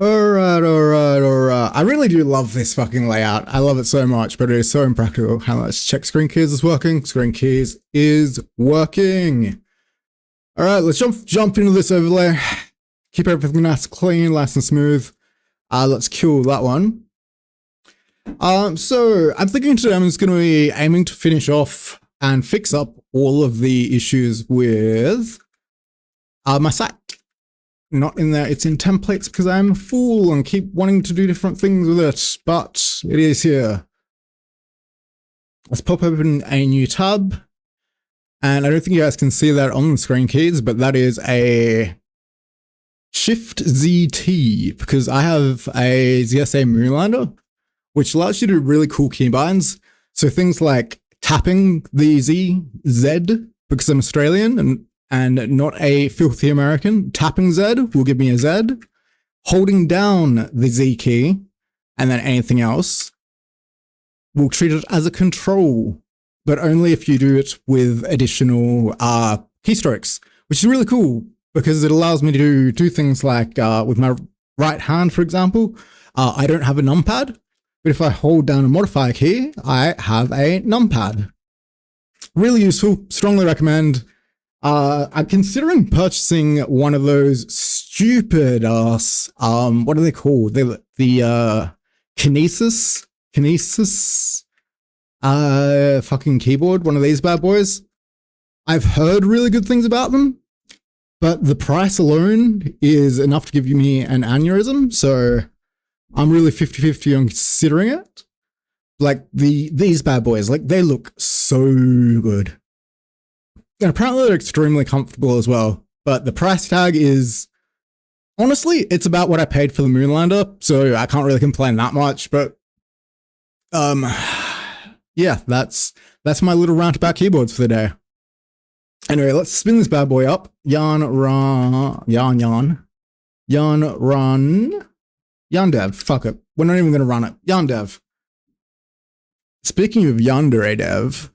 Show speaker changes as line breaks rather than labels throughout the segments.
Alright. I really do love this fucking layout. I love it so much, but it is so impractical. Let's check screen keys is working. Screen keys is working. Alright, let's jump into this overlay. Keep everything nice, clean, nice and smooth. Let's kill that one. So I'm thinking today I'm just going to be aiming to finish off and fix up all of the issues with my site. Not in there, it's in templates because I'm a fool and keep wanting to do different things with it, but it is here. Let's pop open a new tab. And I don't think you guys can see that on the screen keys, but that is a Shift ZT because I have a ZSA Moonlander, which allows you to do really cool keybinds. So things like tapping the Z because I'm Australian and not a filthy American. Tapping Z will give me a Z. Holding down the Z key and then anything else will treat it as a control, but only if you do it with additional keystrokes, which is really cool because it allows me to do things like with my right hand, for example, I don't have a numpad, but if I hold down a modifier key, I have a numpad. Really useful, strongly recommend. I'm considering purchasing one of those stupid ass, what are they called? The Kinesis, fucking keyboard, one of these bad boys. I've heard really good things about them, but the price alone is enough to give me an aneurysm, so I'm really 50-50 on considering it. Like these bad boys, like they look so good. And apparently they're extremely comfortable as well. But the price tag is, honestly, it's about what I paid for the Moonlander, so I can't really complain that much. But yeah, that's my little rant about keyboards for the day. Anyway, let's spin this bad boy up. Yarn dev. Fuck it. We're not even gonna run it. Yarn dev. Speaking of yandere dev.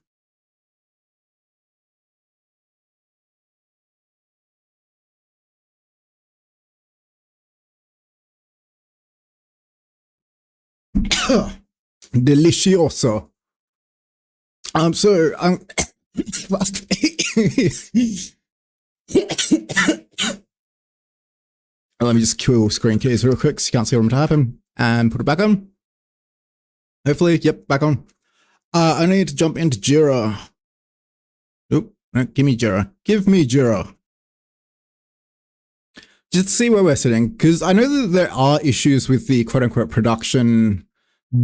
Delicioso. So let me just kill screen keys real quick so you can't see what I'm typing and put it back on. Hopefully, yep, back on. I need to jump into Jira. Oop, no, give me Jira. Give me Jira. Just to see where we're sitting, because I know that there are issues with the quote-unquote production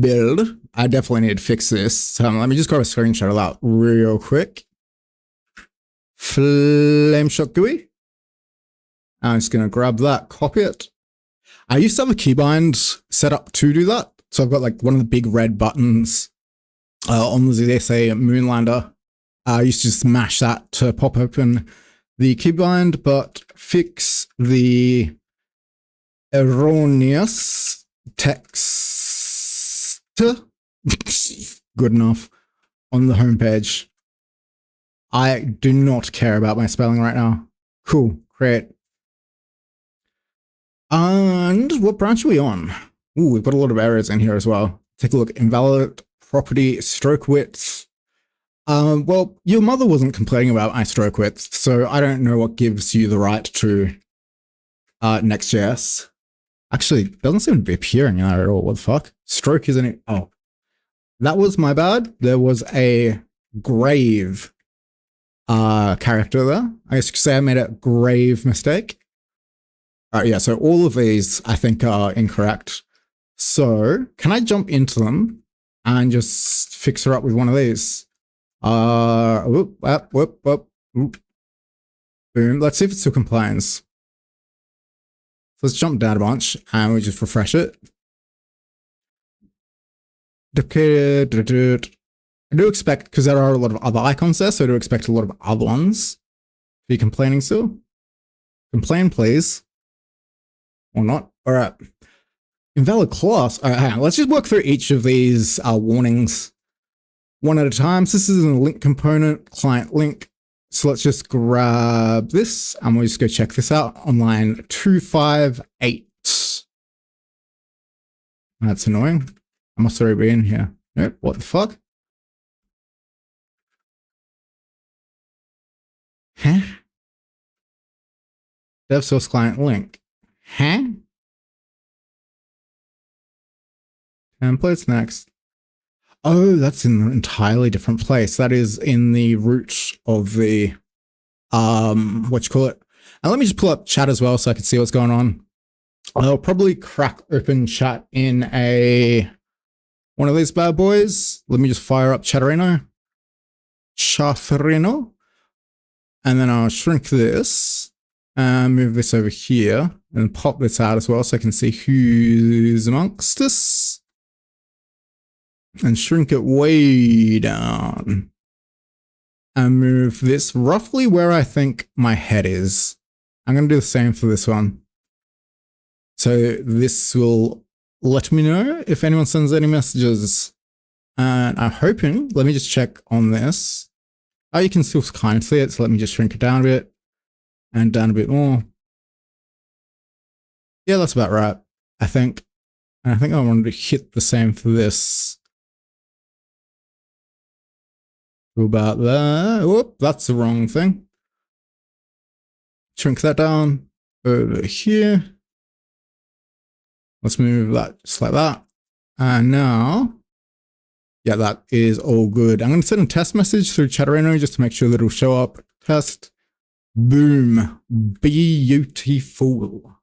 build. I definitely need to fix this. So let me just grab a screenshot of that real quick. Flameshot GUI. I'm just going to grab that, copy it. I used to have a keybind set up to do that. So I've got like one of the big red buttons on the ZSA Moonlander. I used to smash that to pop open the keybind, but fix the erroneous text. Good enough on the homepage. I do not care about my spelling right now. Cool, great. And what branch are we on? Ooh, we've got a lot of errors in here as well. Take a look. Invalid property stroke width. Well, your mother wasn't complaining about my stroke width, so I don't know what gives you the right to Next.js. Actually, it doesn't seem to be appearing in there at all. What the fuck? Stroke isn't it? Oh, that was my bad. There was a grave character there. I guess you could say I made a grave mistake. Yeah, so all of these I think are incorrect. So can I jump into them and just fix her up with one of these? Boom. Let's see if it still complies. So let's jump down a bunch and we just refresh it. I do expect, because there are a lot of other icons there, so I do expect a lot of other ones. Are you complaining still? Complain, please. Or not. All right. Invalid class. All right, hang on. Let's just work through each of these warnings one at a time. So this is a link component, client link. So let's just grab this and we'll just go check this out on line 258. That's annoying. I must already be in here. Nope, what the fuck? Huh? Dev source client link. Huh? Templates next. Oh, that's in an entirely different place. That is in the root of the what you call it. And let me just pull up chat as well so I can see what's going on. I'll probably crack open chat in one of these bad boys. Let me just fire up Chatterino. Chatterino. And then I'll shrink this and move this over here and pop this out as well so I can see who's amongst us. And shrink it way down. And move this roughly where I think my head is. I'm going to do the same for this one. So this will let me know if anyone sends any messages. And I'm hoping, let me just check on this. Oh, you can still kind of see it, so let me just shrink it down a bit. And down a bit more. Yeah, that's about right, I think. And I think I wanted to hit the same for this. About that. Whoop, that's the wrong thing. Shrink that down over here. Let's move that just like that. And now, yeah, that is all good. I'm going to send a test message through Chatterino just to make sure that it'll show up. Test. Boom. Beautiful.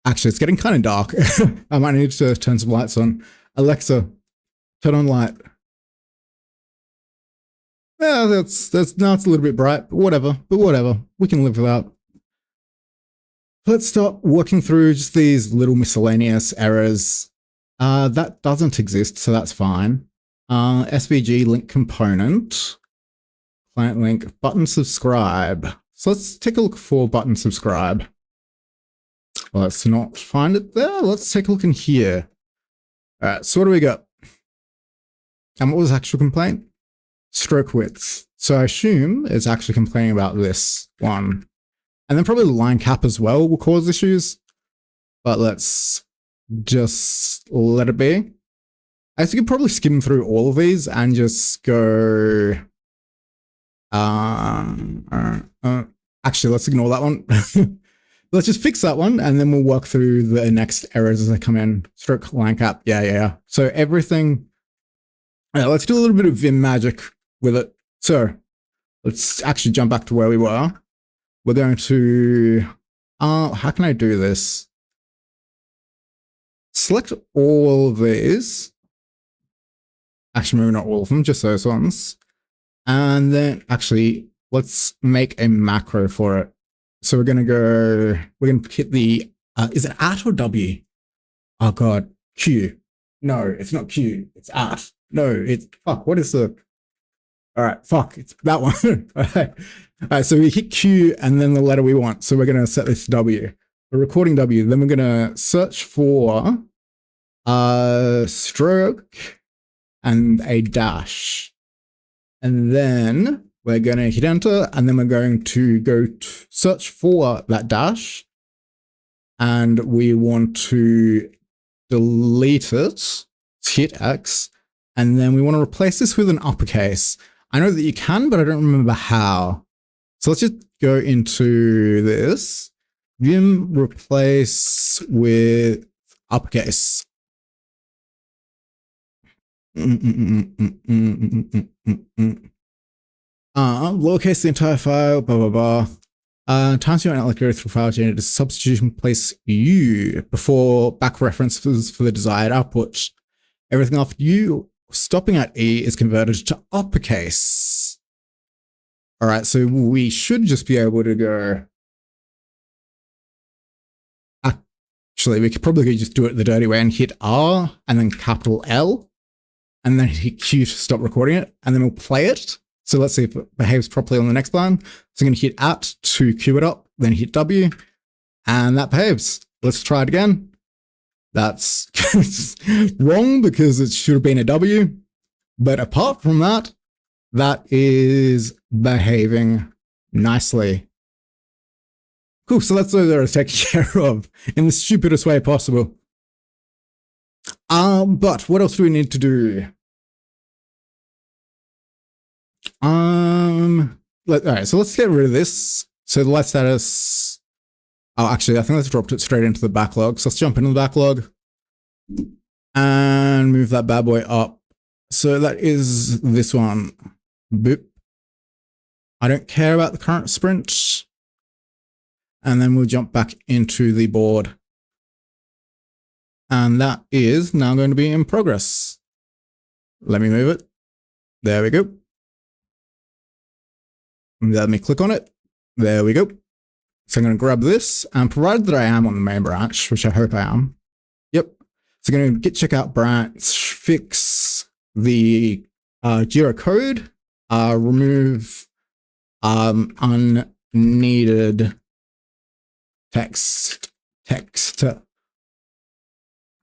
Actually, it's getting kind of dark. I might need to turn some lights on. Alexa, turn on light. Yeah, that's now it's a little bit bright, but whatever. We can live without. Let's start working through just these little miscellaneous errors. That doesn't exist, so that's fine. SVG link component, client link, button subscribe. So let's take a look for button subscribe. Let's not find it there. Let's take a look in here. All right, so what do we got? And what was the actual complaint? Stroke width. So I assume it's actually complaining about this one. And then probably line cap as well will cause issues. But let's just let it be. I guess you could probably skim through all of these and just go... actually, let's ignore that one. Let's just fix that one, and then we'll work through the next errors as they come in. Stroke line cap. Yeah. So everything... let's do a little bit of Vim magic with it. So let's actually jump back to where we were. We're going to... how can I do this? Select all of these. Actually, maybe not all of them, just those ones. And then actually, let's make a macro for it. So we're going to hit the, is it at or W? Oh God, Q. No, it's not Q, it's at. No, it's, fuck, what is the, all right, fuck, it's that one. All right, so we hit Q and then the letter we want. So we're going to set this W. We're recording W. Then we're going to search for stroke and a dash. And then we're going to hit enter, and then we're going to go to search for that dash. And we want to delete it, hit X, and then we want to replace this with an uppercase. I know that you can, but I don't remember how. So let's just go into this. Vim replace with uppercase. Lowercase the entire file, blah, blah, blah. Times you won't go through file generator, substitution place U before back references for the desired output. Everything after U stopping at E is converted to uppercase. All right, so we should just be able to go. Actually, we could probably just do it the dirty way and hit R and then capital L and then hit Q to stop recording it, and then we'll play it. So let's see if it behaves properly on the next line. So I'm going to hit at to cue it up, then hit W, and that behaves. Let's try it again. That's wrong because it should have been a W. But apart from that, that is behaving nicely. Cool, so that's what they're taken care of in the stupidest way possible. But what else do we need to do? All right, so let's get rid of this. So the light status. Oh, actually, I think let's drop it straight into the backlog. So let's jump into the backlog and move that bad boy up. So that is this one. Boop. I don't care about the current sprint. And then we'll jump back into the board. And that is now going to be in progress. Let me move it. There we go. Let me click on it. There we go. So I'm going to grab this, and provided that I am on the main branch, which I hope I am. Yep. So I'm going to git checkout branch, fix the Jira code, remove unneeded text. And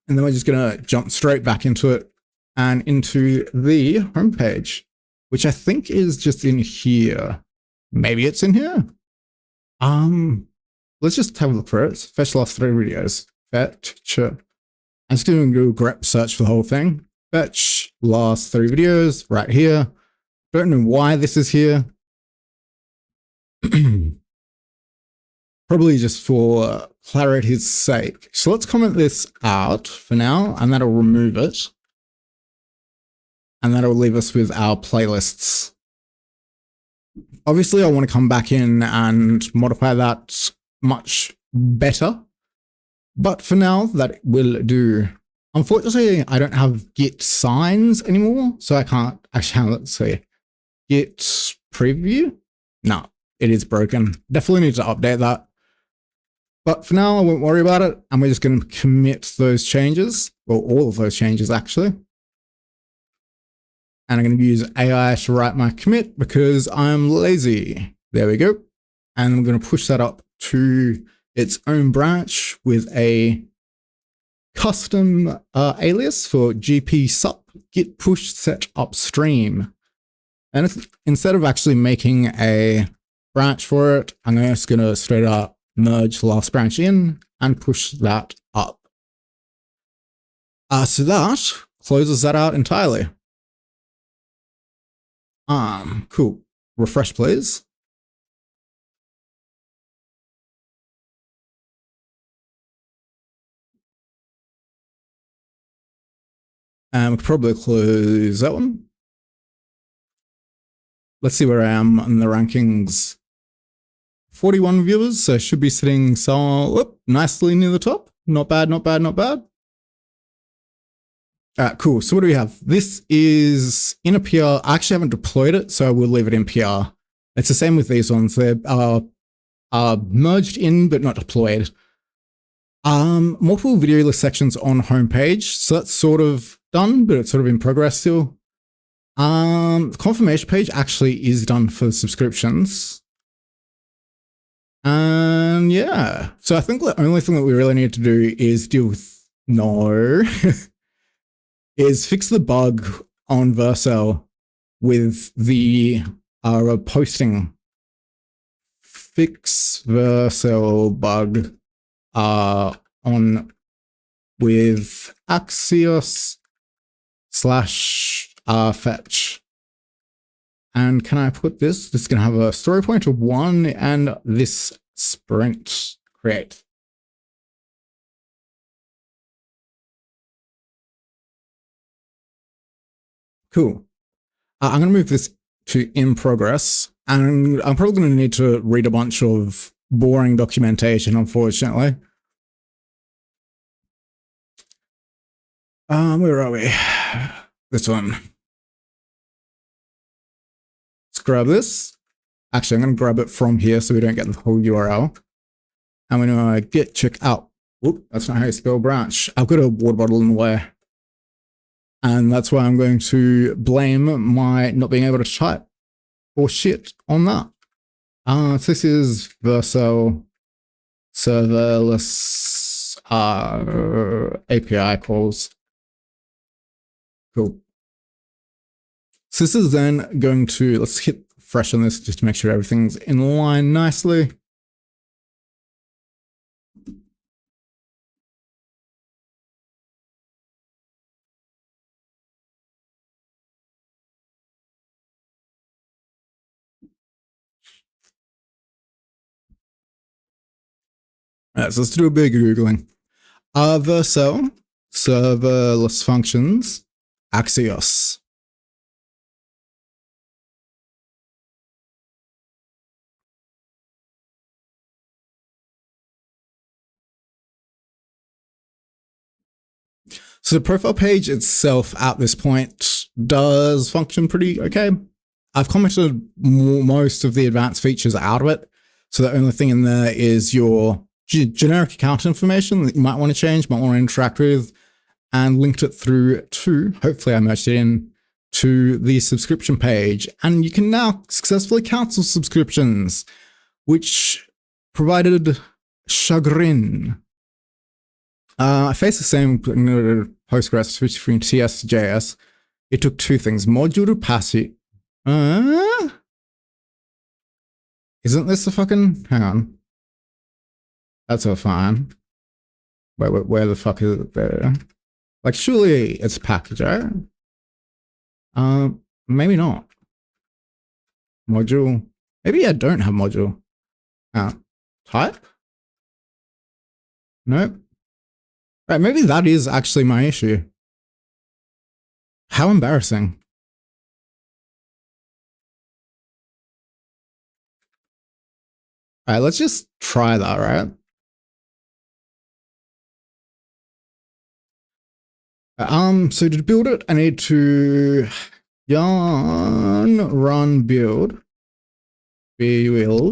then we're just going to jump straight back into it and into the homepage, which I think is just in here. Maybe it's in here. Let's just have a look for it. Fetch last 3 videos. Fetch. I'm just going to do a grep search for the whole thing. Fetch last 3 videos right here. Don't know why this is here. Probably just for clarity's sake. So let's comment this out for now, and that'll remove it. And that'll leave us with our playlists. Obviously, I want to come back in and modify that much better. But for now, that will do. Unfortunately, I don't have git signs anymore, so I can't actually, let's see. Git preview? No, it is broken. Definitely need to update that. But for now, I won't worry about it, and we're just going to commit those changes. Well, all of those changes, actually. And I'm going to use AI to write my commit because I'm lazy. There we go. And I'm going to push that up to its own branch with a custom alias for gp sup git push set upstream. And instead of actually making a branch for it, I'm just going to straight up merge the last branch in and push that up. So that closes that out entirely. Cool. Refresh, please. And we could probably close that one. Let's see where I am in the rankings. 41 viewers, so I should be sitting so nicely near the top. Not bad, not bad, not bad. Cool. So what do we have? This is in a PR. I actually haven't deployed it, so I will leave it in PR. It's the same with these ones. They're merged in, but not deployed. Multiple video list sections on homepage. So that's sort of done, but it's sort of in progress still. The confirmation page actually is done for subscriptions. And yeah, so I think the only thing that we really need to do is deal with, is fix the bug on Vercel with the posting. Fix Vercel bug on with Axios / fetch. And can I put this? This is going to have a story point of 1 and this sprint create. Cool. I'm going to move this to in progress, and I'm probably going to need to read a bunch of boring documentation, unfortunately. Where are we? This one. Let's grab this. Actually, I'm going to grab it from here so we don't get the whole URL. And we're going to git check out. Whoop, that's not how you spell branch. I've got a water bottle in the way. And that's why I'm going to blame my not being able to type or shit on that. So this is Vercel serverless API calls. Cool. So this is then going to, let's hit fresh on this just to make sure everything's in line nicely. So let's do a bit of Googling. Vercel, serverless functions, Axios. So the profile page itself at this point does function pretty okay. I've commented most of the advanced features out of it. So the only thing in there is your generic account information that you might want to change, might want to interact with, and linked it through to, hopefully I merged it in, to the subscription page. And you can now successfully cancel subscriptions, which provided chagrin. I faced the same Postgres switch between TS to JS. It took two things: module to passive. Isn't this the fucking? Hang on. That's all fine. Wait, where the fuck is it there? Like, surely it's a package, right? Maybe not. Module. Maybe I don't have module. Type? Nope. Right, maybe that is actually my issue. How embarrassing. All right, let's just try that, right? So to build it, I need to yarn run build, and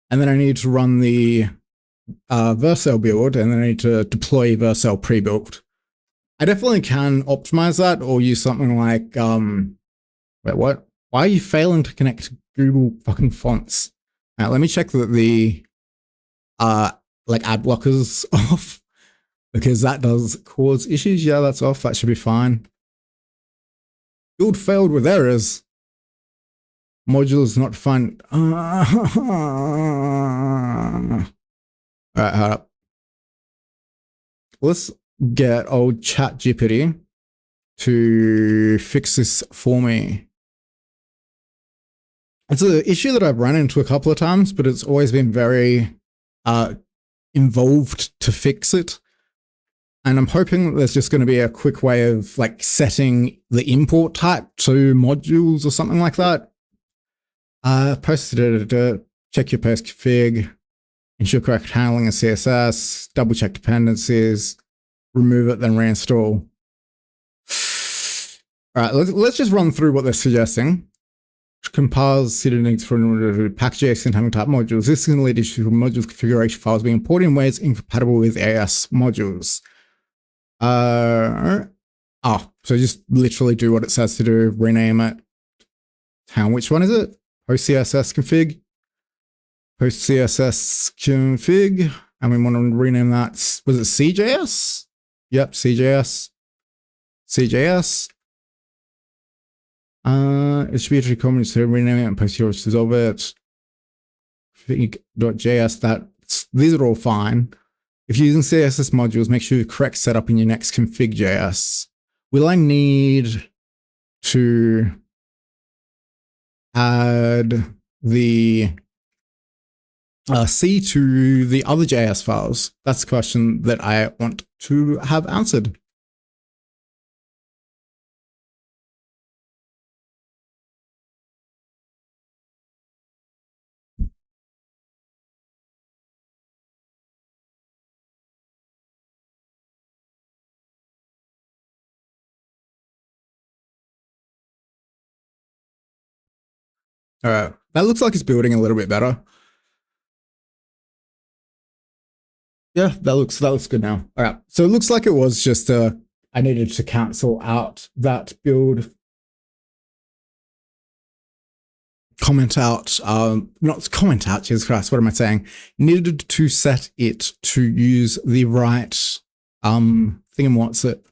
then I need to run the Vercel build, and then I need to deploy Vercel pre-built. I definitely can optimize that or use something like wait, what? Why are you failing to connect to Google fucking fonts? Now let me check that the like ad blockers off, because that does cause issues. Yeah, that's off. That should be fine. Build failed with errors. Modules not defined. Alright, hold up. Let's get old ChatGPT to fix this for me. It's an issue that I've run into a couple of times, but it's always been very involved to fix it. And I'm hoping that there's just going to be a quick way of like setting the import type to modules or something like that. Post editor, check your post config, ensure correct handling of CSS, double check dependencies, remove it, then reinstall. All right, let's just run through what they're suggesting. Compiles settings for package.json having type modules. This can lead to modules configuration files being imported in ways incompatible with AS modules. So just literally do what it says to do, rename it. Which one is it? Post CSS config. Post CSS config. And we want to rename that. Was it CJS? Yep, CJS. CJS. It should be a comment to rename it and post yours to resolve it. Config.js, these are all fine. If you're using CSS modules, make sure you correct setup in your next config.js. Will I need to add the C to the other JS files? That's a question that I want to have answered. All right, that looks like it's building a little bit better. Yeah, that looks good now. All right, so it looks like it was just I needed to cancel out that build, comment out, not comment out, Jesus Christ, what am I saying? Needed to set it to use the right thing and what's it.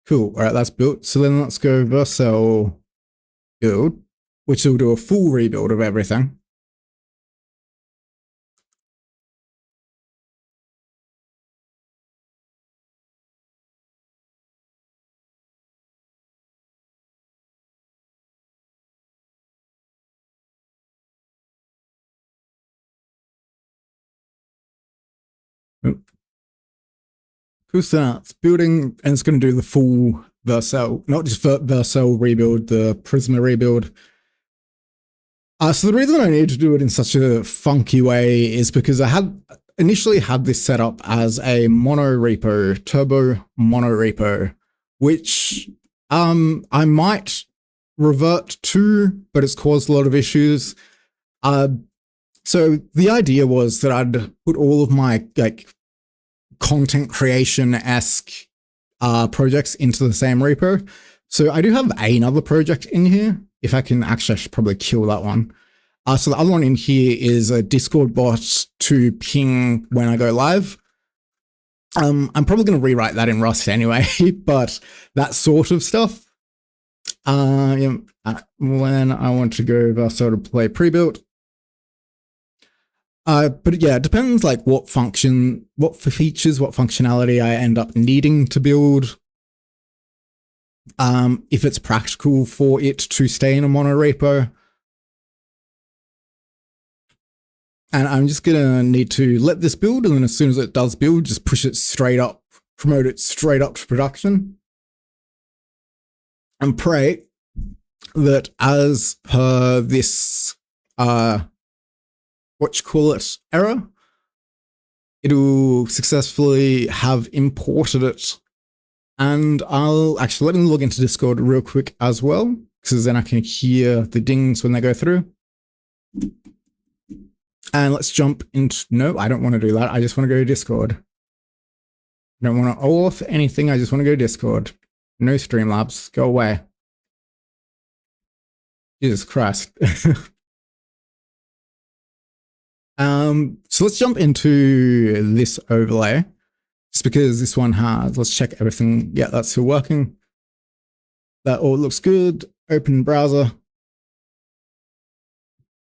Cool. All right, that's built. So then let's go Vercel build, which will do a full rebuild of everything. Cool starts building, and it's going to do the full Vercel, not just Vercel rebuild, the Prisma rebuild. So the reason I need to do it in such a funky way is because I had initially had this set up as a mono repo, turbo mono repo, which I might revert to, but it's caused a lot of issues. So the idea was that I'd put all of my like content creation-esque projects into the same repo. So I do have another project in here. If I can, actually, I should probably kill that one. So the other one in here is a Discord bot to ping when I go live. I'm probably going to rewrite that in Rust anyway, but that sort of stuff. When I want to go sort of play pre-built. But yeah, it depends like what function, what features, what functionality I end up needing to build. If it's practical for it to stay in a mono repo. And I'm just going to need to let this build, and then as soon as it does build, just push it straight up, promote it straight up to production. And pray that as per this, error, it'll successfully have imported it. And I'll actually let me log into Discord real quick as well, because then I can hear the dings when they go through. And let's jump into, no, I don't want to do that. I just want to go to Discord. I don't want to auth anything. I just want to go to Discord. No Streamlabs. Go away. Jesus Christ. So let's jump into this overlay. Just because this one has, let's check everything. Yeah, that's still working. That all looks good. Open browser.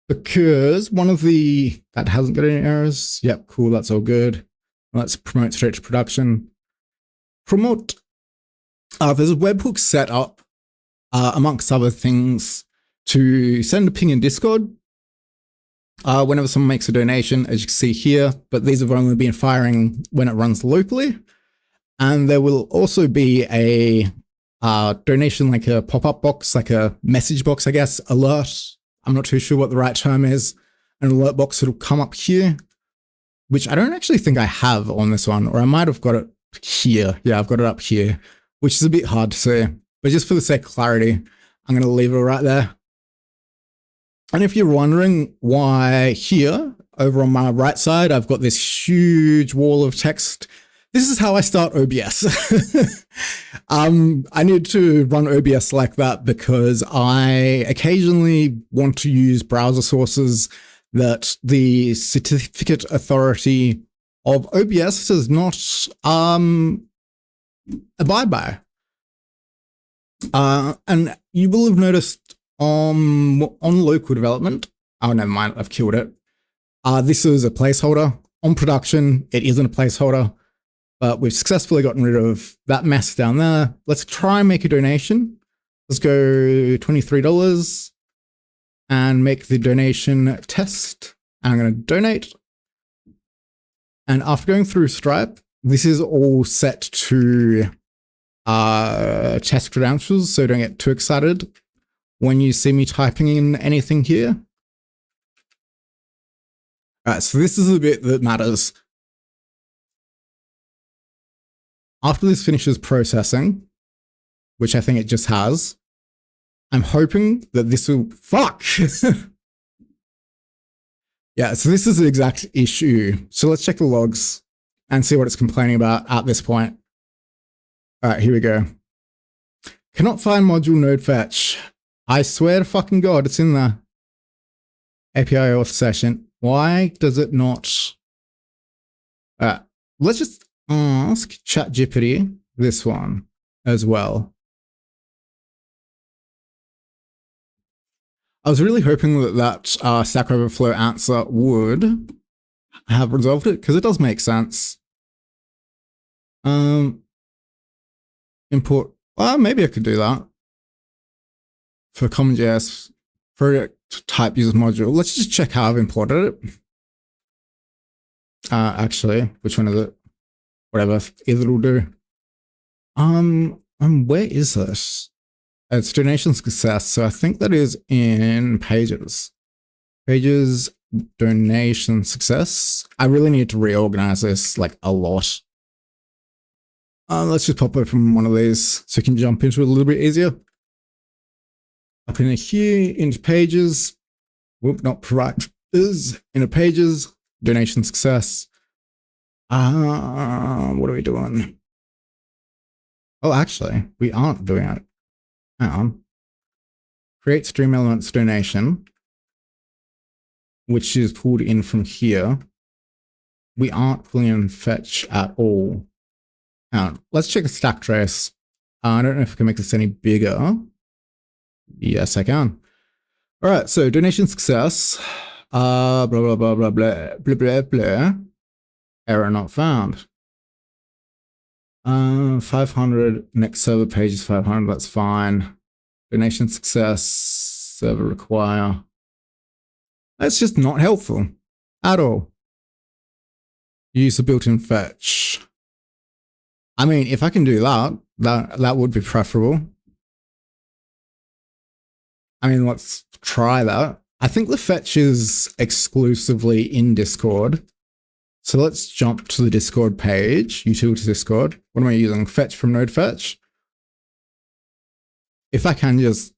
Because one of the, that hasn't got any errors. Yep, cool, that's all good. Let's promote straight to production. Promote. There's a webhook set up, amongst other things, to send a ping in Discord whenever someone makes a donation, as you can see here, but these have only been firing when it runs locally. And there will also be a donation, like a pop-up box, like a message box, I guess, alert. I'm not too sure what the right term is. An alert box that'll come up here, which I don't actually think I have on this one, or I might have got it here. Yeah, I've got it up here, which is a bit hard to see. But just for the sake of clarity, I'm going to leave it right there. And if you're wondering why here, over on my right side, I've got this huge wall of text, this is how I start OBS. I need to run OBS like that because I occasionally want to use browser sources that the certificate authority of OBS does not abide by. And you will have noticed on local development, oh, never mind, I've killed it. This is a placeholder. On production, it isn't a placeholder. But we've successfully gotten rid of that mess down there. Let's try and make a donation. Let's go $23 and make the donation test. I'm going to donate. And after going through Stripe, this is all set to test credentials, so don't get too excited when you see me typing in anything here. All right, so this is the bit that matters. After this finishes processing, which I think it just has, I'm hoping that this will, fuck! Yeah, so this is the exact issue. So let's check the logs and see what it's complaining about at this point. All right, here we go. Cannot find module node fetch. I swear to fucking God, it's in the API auth session. Why does it not? Let's just ask ChatGPT this one as well. I was really hoping that Stack Overflow answer would have resolved it, because it does make sense. Import, maybe I could do that. For CommonJS, project type uses module. Let's just check how I've imported it. Actually, which one is it? Whatever, either will do. Where is this? It's donation success. So I think that is in pages. Pages, donation success. I really need to reorganize this like a lot. Let's just pop open one of these so you can jump into it a little bit easier. Up in here, into pages. Whoop, not providers. Into pages, donation success. What are we doing? Oh, actually, we aren't doing it. Hang on. Create stream elements donation, which is pulled in from here. We aren't pulling in fetch at all. Hang on. Let's check the stack trace. I don't know if I can make this any bigger. Yes, I can. All right, so donation success. Blah, blah, blah, blah, blah, blah, blah, blah. Error not found. 500, next server page is 500, that's fine. Donation success, server require. That's just not helpful at all. Use the built-in fetch. I mean, if I can do that, that would be preferable. I mean, let's try that. I think the fetch is exclusively in Discord. So let's jump to the Discord page, utility Discord. What am I using? Fetch from node fetch. If I can just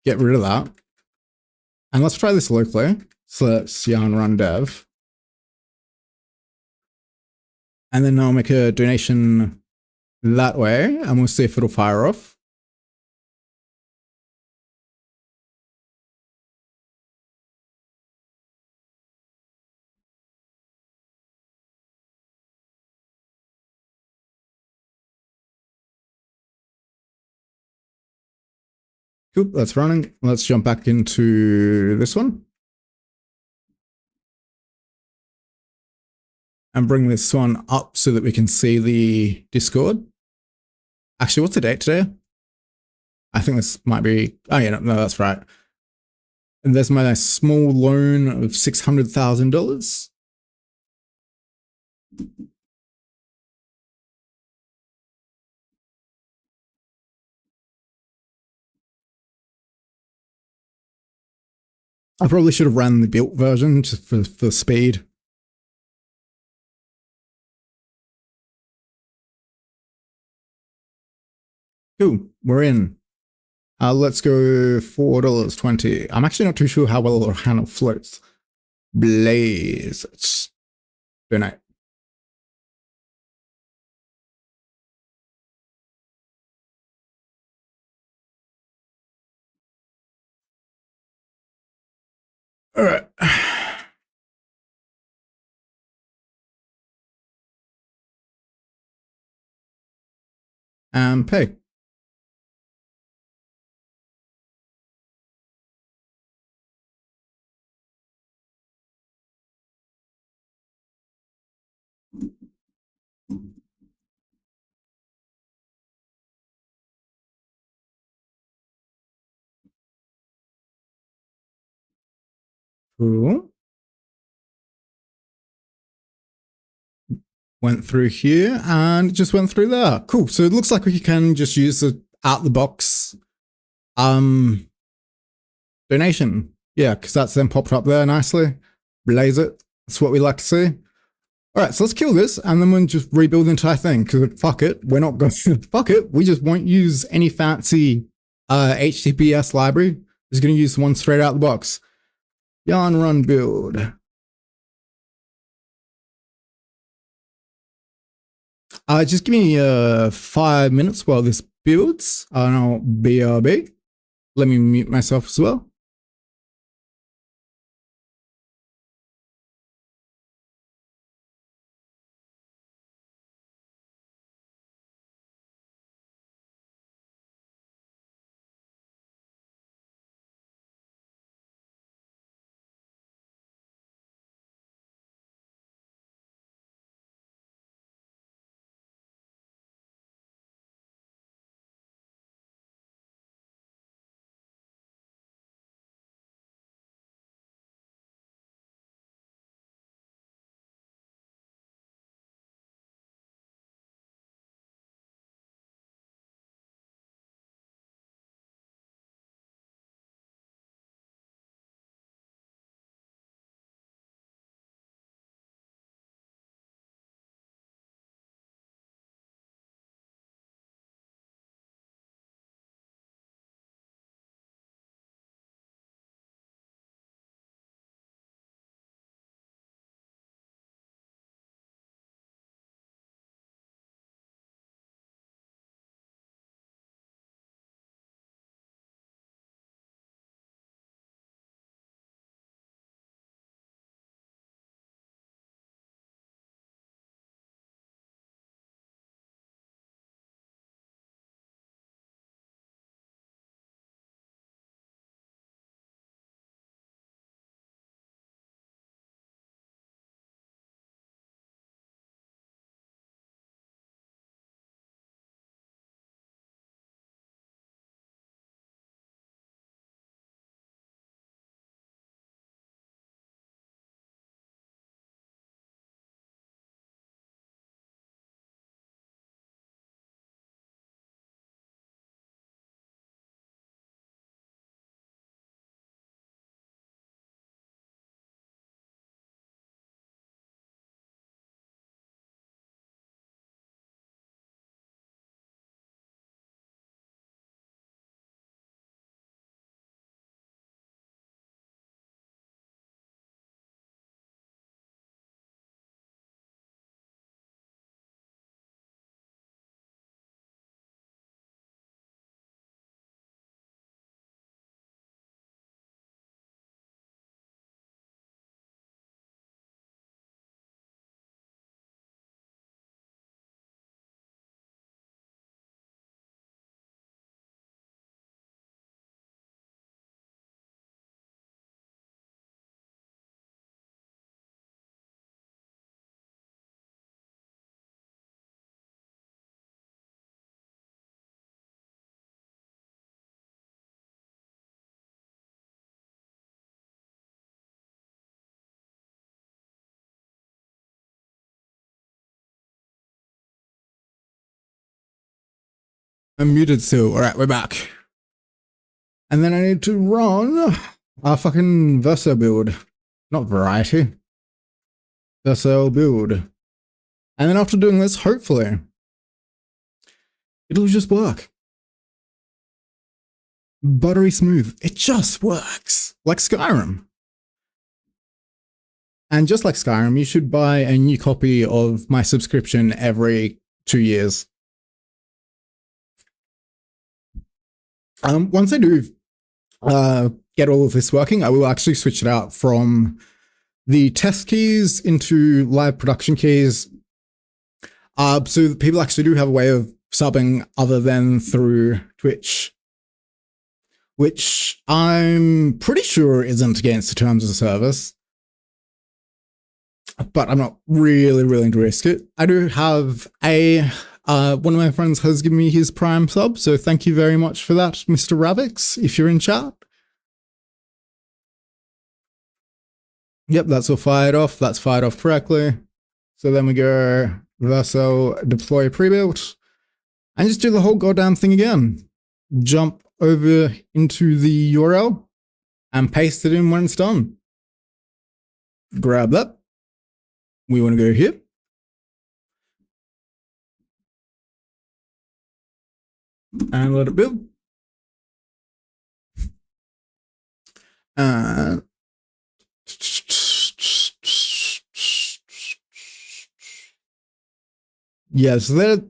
get rid of that. And let's try this locally. So let's yarn run dev. And then I'll make a donation that way and we'll see if it'll fire off. Cool, that's running. Let's jump back into this one. And bring this one up so that we can see the Discord. Actually, what's the date today? I think this might be, oh yeah, no, that's right. And there's my small loan of $600,000. I probably should have ran the built version just for speed. Cool, we're in. Let's go $4.20. I'm actually not too sure how well it'll handle floats. Blaze. Let's donate. All right. And pay. Cool. Went through here and just went through there. Cool. So it looks like we can just use the out the box donation. Yeah, because that's then popped up there nicely. Blaze it. That's what we like to see. All right, so let's kill this and then we'll just rebuild the entire thing because fuck it. We're not going to, fuck it. We just won't use any fancy HTTPS library. We're just going to use one straight out the box. Yarn run build. Just give me 5 minutes while this builds. And I'll BRB. Let me mute myself as well. I'm muted still. All right, we're back. And then I need to run our fucking Verso build. Not variety. Verso build. And then after doing this, hopefully, it'll just work. Buttery smooth. It just works. Like Skyrim. And just like Skyrim, you should buy a new copy of my subscription every 2 years. Once I do get all of this working, I will actually switch it out from the test keys into live production keys. So that people actually do have a way of subbing other than through Twitch, which I'm pretty sure isn't against the terms of the service. But I'm not really willing to risk it. I do have one of my friends has given me his Prime sub, so thank you very much for that, Mr. Ravix, if you're in chat. Yep, that's all fired off. That's fired off correctly. So then we go Verso deploy pre-built and just do the whole goddamn thing again. Jump over into the URL and paste it in when it's done. Grab that. We want to go here. And let it build. Yeah, so their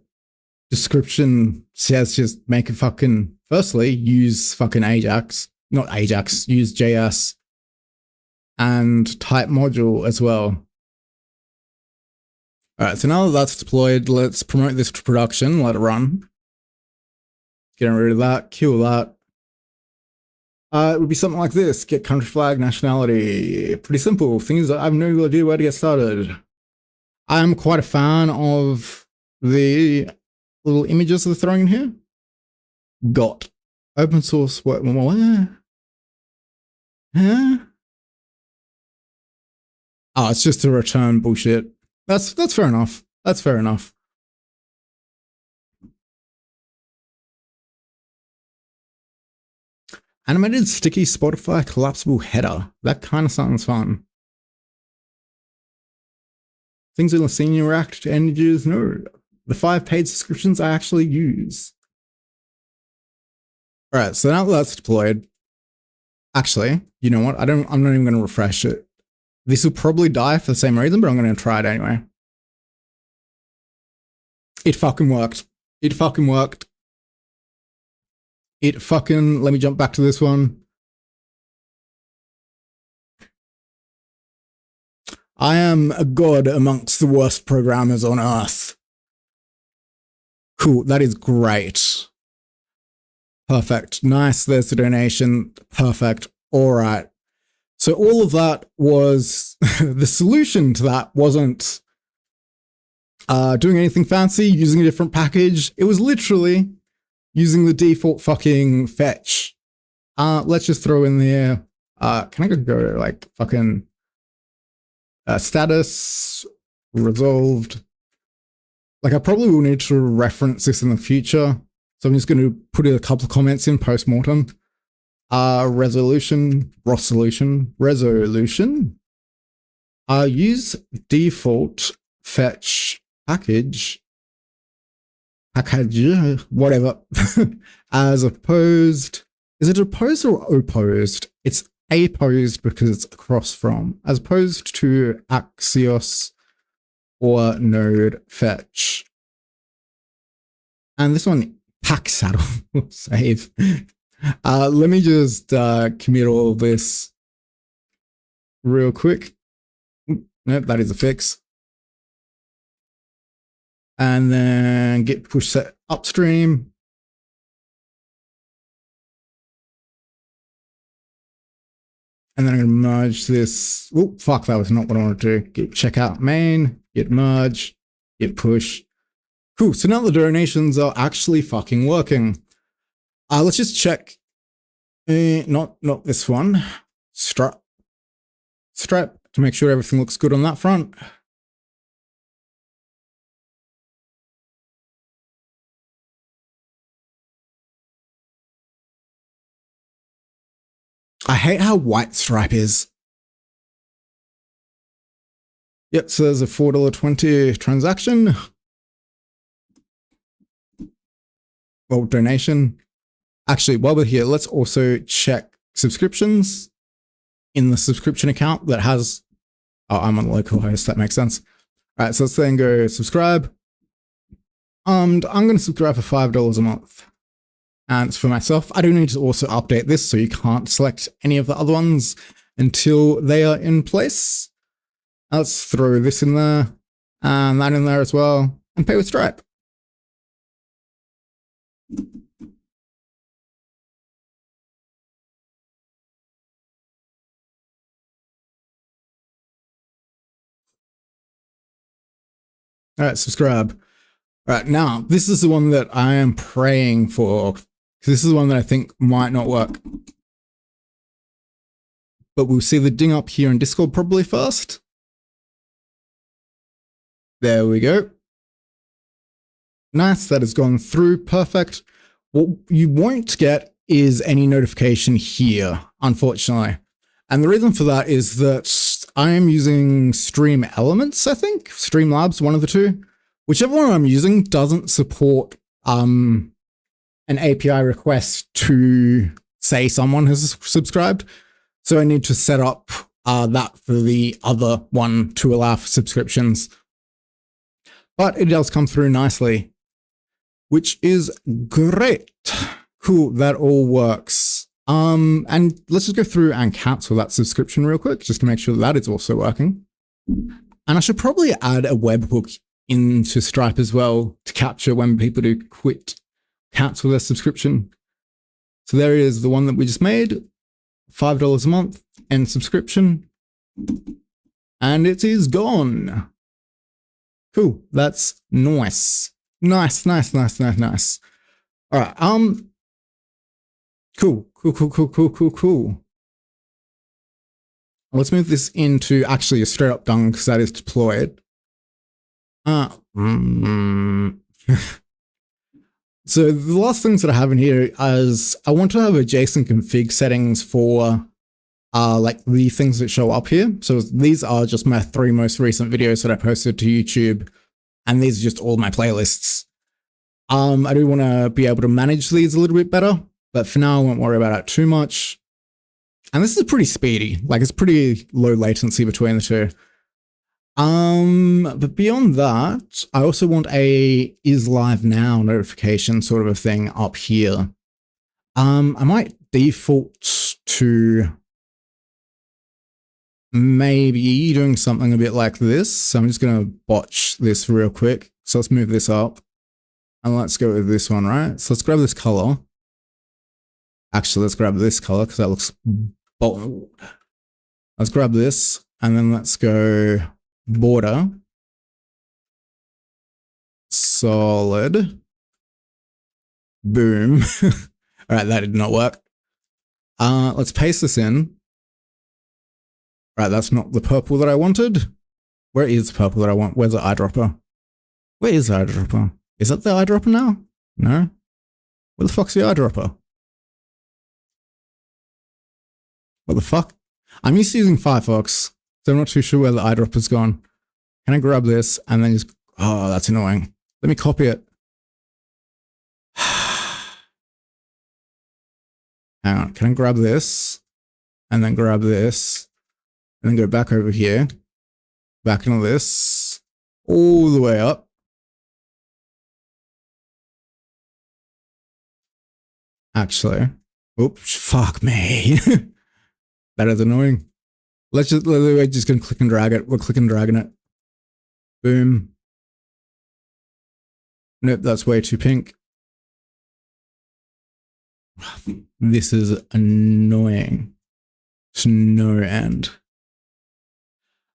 description says just make a fucking, firstly, use fucking Ajax. Not Ajax, use JS. And type module as well. Alright, so now that that's deployed, let's promote this to production, let it run. Getting rid of that, kill that. It would be something like this. Get country flag, nationality. Pretty simple. Thing is, I have no idea where to get started. I'm quite a fan of the little images they're throwing in here. Got. Open source, what? Huh? Oh, it's just a return bullshit. That's fair enough. That's fair enough. Animated sticky Spotify collapsible header. That kind of sounds fun. Things in the senior react to images. No. The 5 paid subscriptions I actually use. Alright, so now that's deployed. Actually, you know what? I'm not even going to refresh it. This will probably die for the same reason, but I'm going to try it anyway. It fucking worked. It fucking worked. Let me jump back to this one. I am a god amongst the worst programmers on earth. Cool, that is great. Perfect. Nice, there's the donation. Perfect. All right. So all of that was, the solution to that wasn't doing anything fancy, using a different package. It was literally using the default fucking fetch. Let's just throw in there. Can I go like fucking status resolved? Like I probably will need to reference this in the future. So I'm just going to put a couple of comments in post-mortem. Resolution. Use default fetch package, whatever, as opposed, is it opposed or opposed? It's opposed because it's across from, as opposed to Axios or node fetch. And this one, pack saddle, save. Let me just commit all of this real quick. Nope, that is a fix. And then git push set upstream. And then I'm going to merge this. Oh, fuck, that was not what I wanted to do. Git checkout main, git merge, git push. Cool, so now the donations are actually fucking working. Let's just check. Not this one. Stripe to make sure everything looks good on that front. I hate how white Stripe is. Yep, so there's a $4.20 transaction. Well, donation. Actually, while we're here, let's also check subscriptions in the subscription account that has. Oh, I'm on localhost. That makes sense. All right, so let's then go subscribe. And I'm going to subscribe for $5 a month. And it's for myself. I do need to also update this, so you can't select any of the other ones until they are in place. Let's throw this in there and that in there as well, and pay with Stripe. All right, subscribe. All right, now this is the one that I am praying for, because this is the one that I think might not work. But we'll see the ding up here in Discord probably first. There we go. Nice, that has gone through, perfect. What you won't get is any notification here, unfortunately. And the reason for that is that I am using Stream Elements, I think. Streamlabs, one of the two. Whichever one I'm using doesn't support an API request to say someone has subscribed. So I need to set up that for the other one to allow for subscriptions. But it does come through nicely, which is great. Cool, that all works. And let's just go through and cancel that subscription real quick, just to make sure that is also working. And I should probably add a webhook into Stripe as well to capture when people do cancel their subscription. So there is the one that we just made, $5 a month, end subscription, and it is gone. Cool, that's nice. Nice. All right, cool. Let's move this into actually a straight up done, because that is deployed. So the last things that I have in here is I want to have a JSON config settings for like the things that show up here. So these are just my 3 most recent videos that I posted to YouTube, and these are just all my playlists. I do want to be able to manage these a little bit better, but for now I won't worry about it too much. And this is pretty speedy, like it's pretty low latency between the two. But beyond that, I also want a is live now notification sort of a thing up here. I might default to maybe doing something a bit like this. So I'm just going to botch this real quick. So let's move this up and let's go with this one, right? So let's grab this color. Actually, let's grab this color because that looks bold. Let's grab this and then let's go border, solid, boom. All right, that did not work. Let's paste this in. All right, that's not the purple that I wanted. Where is the purple that I want? Where's the eyedropper? Where is the eyedropper? Is that the eyedropper now? No. Where the fuck's the eyedropper? What the fuck? I'm used to using Firefox, so I'm not too sure where the eyedropper's gone. Can I grab this and then just... Oh, that's annoying. Let me copy it. Hang on. Can I grab this? And then grab this. And then go back over here. Back into this. All the way up. Actually. Oops. Fuck me. That is annoying. We're just gonna click and drag it. We're click and dragging it. Boom. Nope, that's way too pink. This is annoying to no end.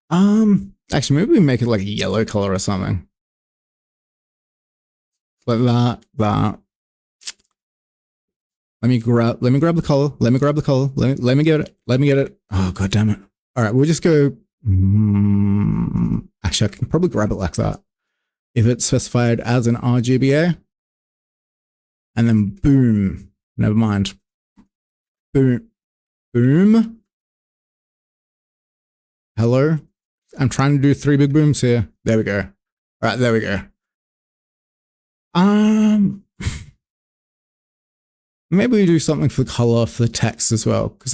Actually, maybe we make it like a yellow color or something. Like that. Let me grab the color. Let me get it. Oh, god damn it. All right, we'll just go. Actually, I can probably grab it like that if it's specified as an RGBA. And then boom. Never mind. Boom. boom. Hello. I'm trying to do 3 big booms here. There we go. All right, there we go. Maybe we do something for color for the text as well, because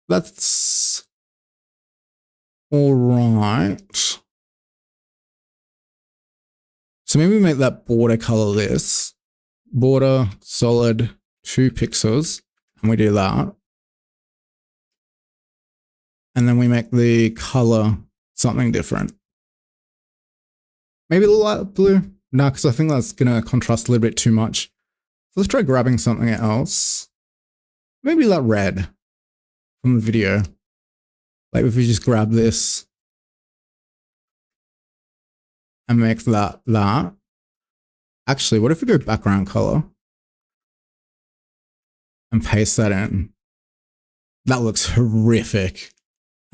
that's all right. So maybe we make that border color this. Border solid 2 pixels, and we do that. And then we make the color something different. Maybe the light blue? No, because I think that's going to contrast a little bit too much. So let's try grabbing something else. Maybe that red from the video. Like if we just grab this and make that. Actually, what if we go background color and paste that in? That looks horrific.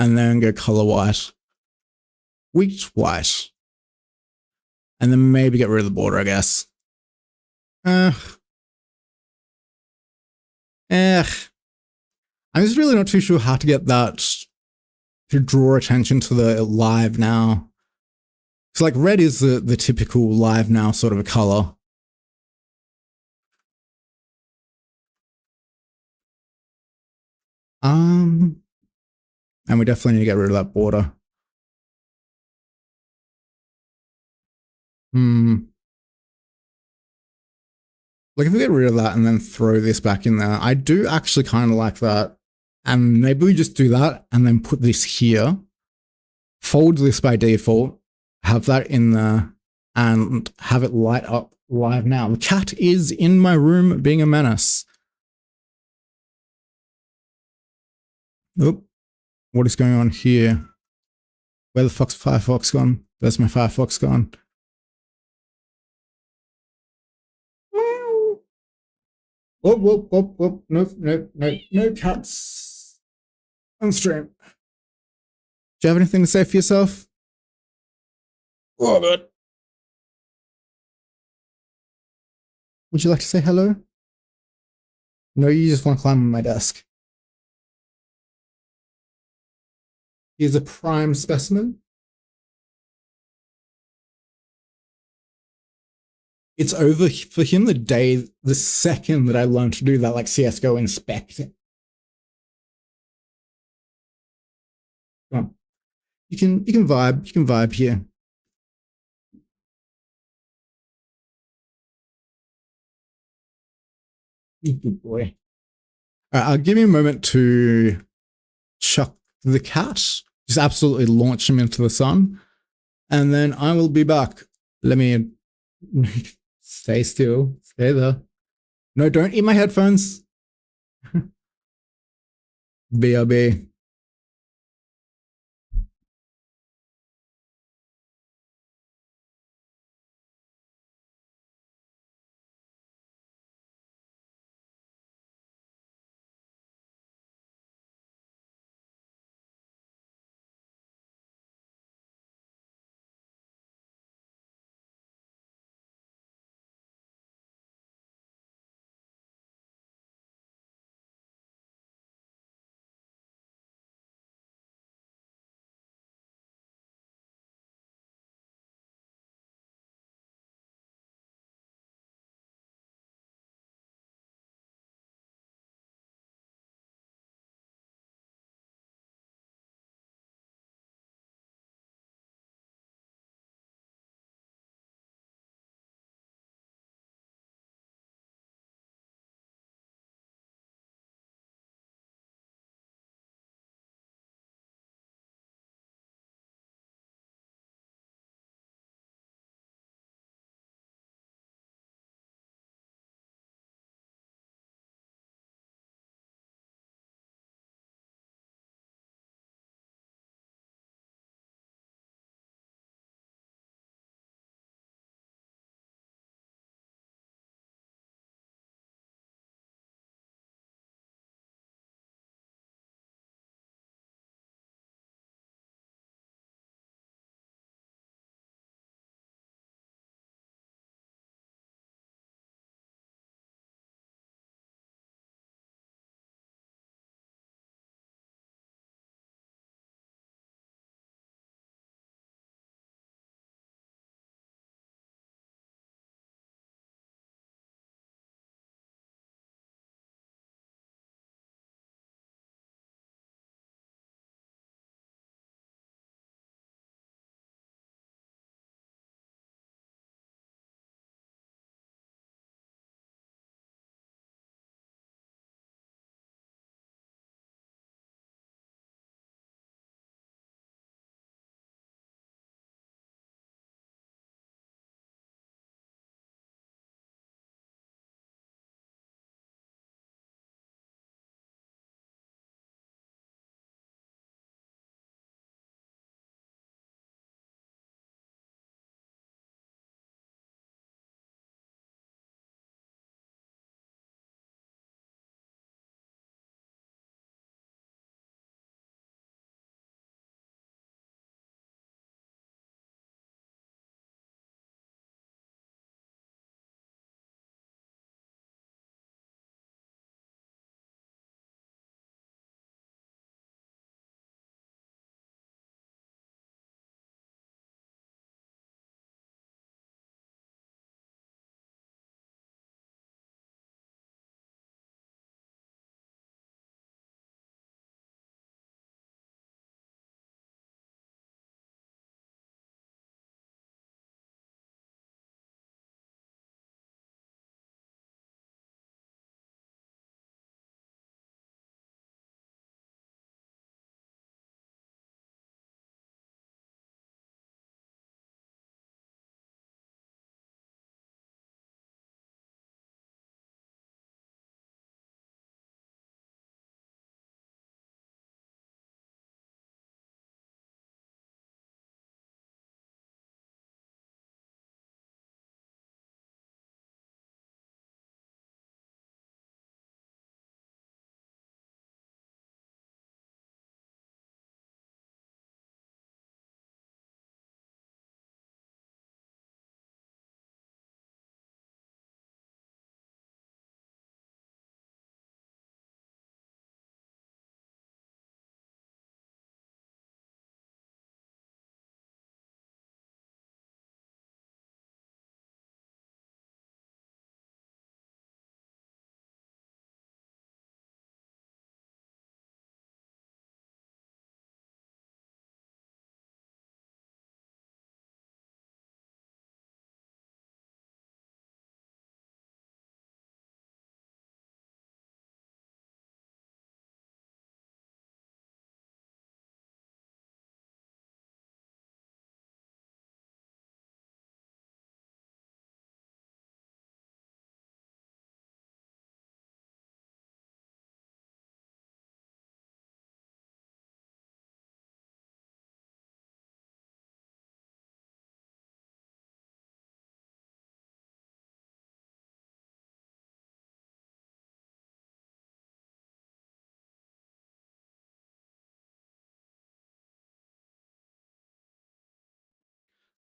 And then go color white. Wheat white. And then maybe get rid of the border, I guess. I'm just really not too sure how to get that to draw attention to the live now. So like red is the typical live now sort of a color. And we definitely need to get rid of that border. Like if we get rid of that and then throw this back in there, I do actually kind of like that. And maybe we just do that and then put this here, fold this by default, have that in there, and have it light up live now. The cat is in my room being a menace. Oop. What is going on here? Where the fuck's Firefox gone? Where's my Firefox gone? Whoop, whoop, whoop, whoop. No cats on stream. Do you have anything to say for yourself? Oh, good. Would you like to say hello? No, you just want to climb on my desk. He's a prime specimen. It's over for him the second that I learned to do that, like CSGO inspect. Come on. You can vibe here. Good boy. All right, I'll give you a moment to chuck the cat. Just absolutely launch him into the sun. And then I will be back. Let me stay still. Stay there. No, don't eat my headphones. BRB.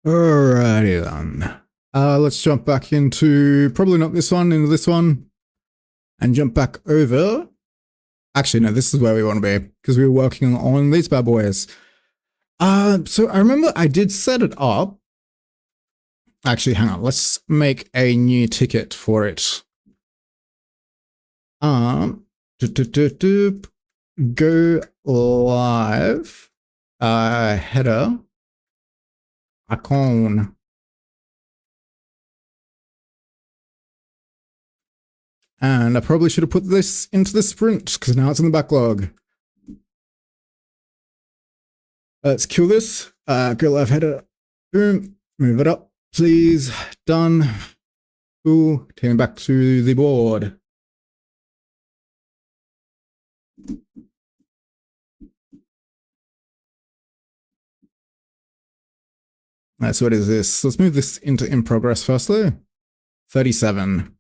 Alrighty then. Let's jump back into, probably not this one, into this one, and jump back over. Actually, no, this is where we want to be, because we were working on these bad boys. So I remember I did set it up. Actually, hang on, let's make a new ticket for it. Go live, header, icon. And I probably should have put this into the sprint because now it's in the backlog. Let's kill this. Go live header. Boom. Move it up, please. Done. Cool. Take it back to the board. That's what is this. Let's move this into in progress firstly. 37.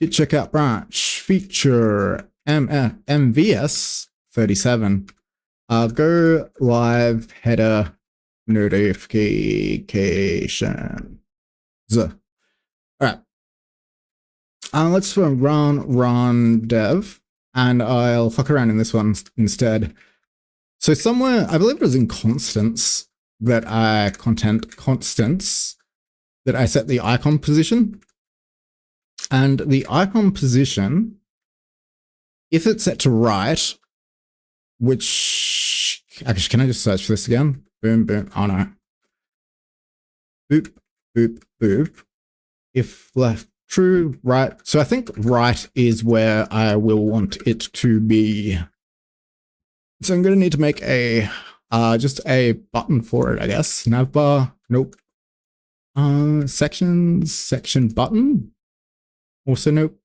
Git checkout branch. Feature MVS 37. Go live header notification. All right. Let's run dev, and I'll fuck around in this one instead. So somewhere, I believe it was in constants that constants that I set the icon position. And the icon position, if it's set to right, which, actually, can I just search for this again? Boom, boom, oh no. Boop, boop, boop. If left, true, right. So I think right is where I will want it to be. So I'm going to need to make a, just a button for it, I guess. Navbar, nope. Section button. Also, nope.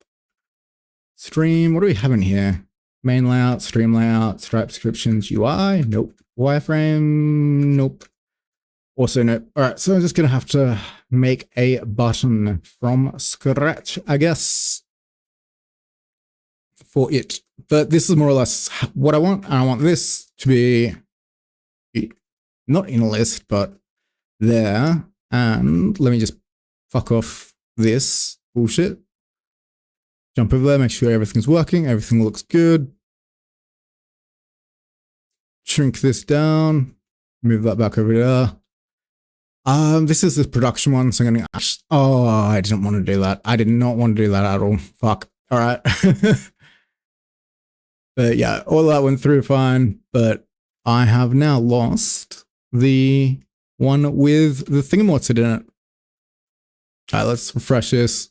Stream, what do we have in here? Main layout, stream layout, Stripe descriptions, UI, nope. Wireframe, nope. Also, nope. All right, so I'm just going to have to make a button from scratch, I guess, for it. But this is more or less what I want. And I want this to be not in a list, but there. And let me just fuck off this bullshit. Jump over there, make sure everything's working, everything looks good. Shrink this down, move that back over there. This is the production one, so I'm gonna, oh, I didn't want to do that. I did not want to do that at all. Fuck. All right. But yeah, all that went through fine, but I have now lost the one with the thingamorts in it. All right, let's refresh this.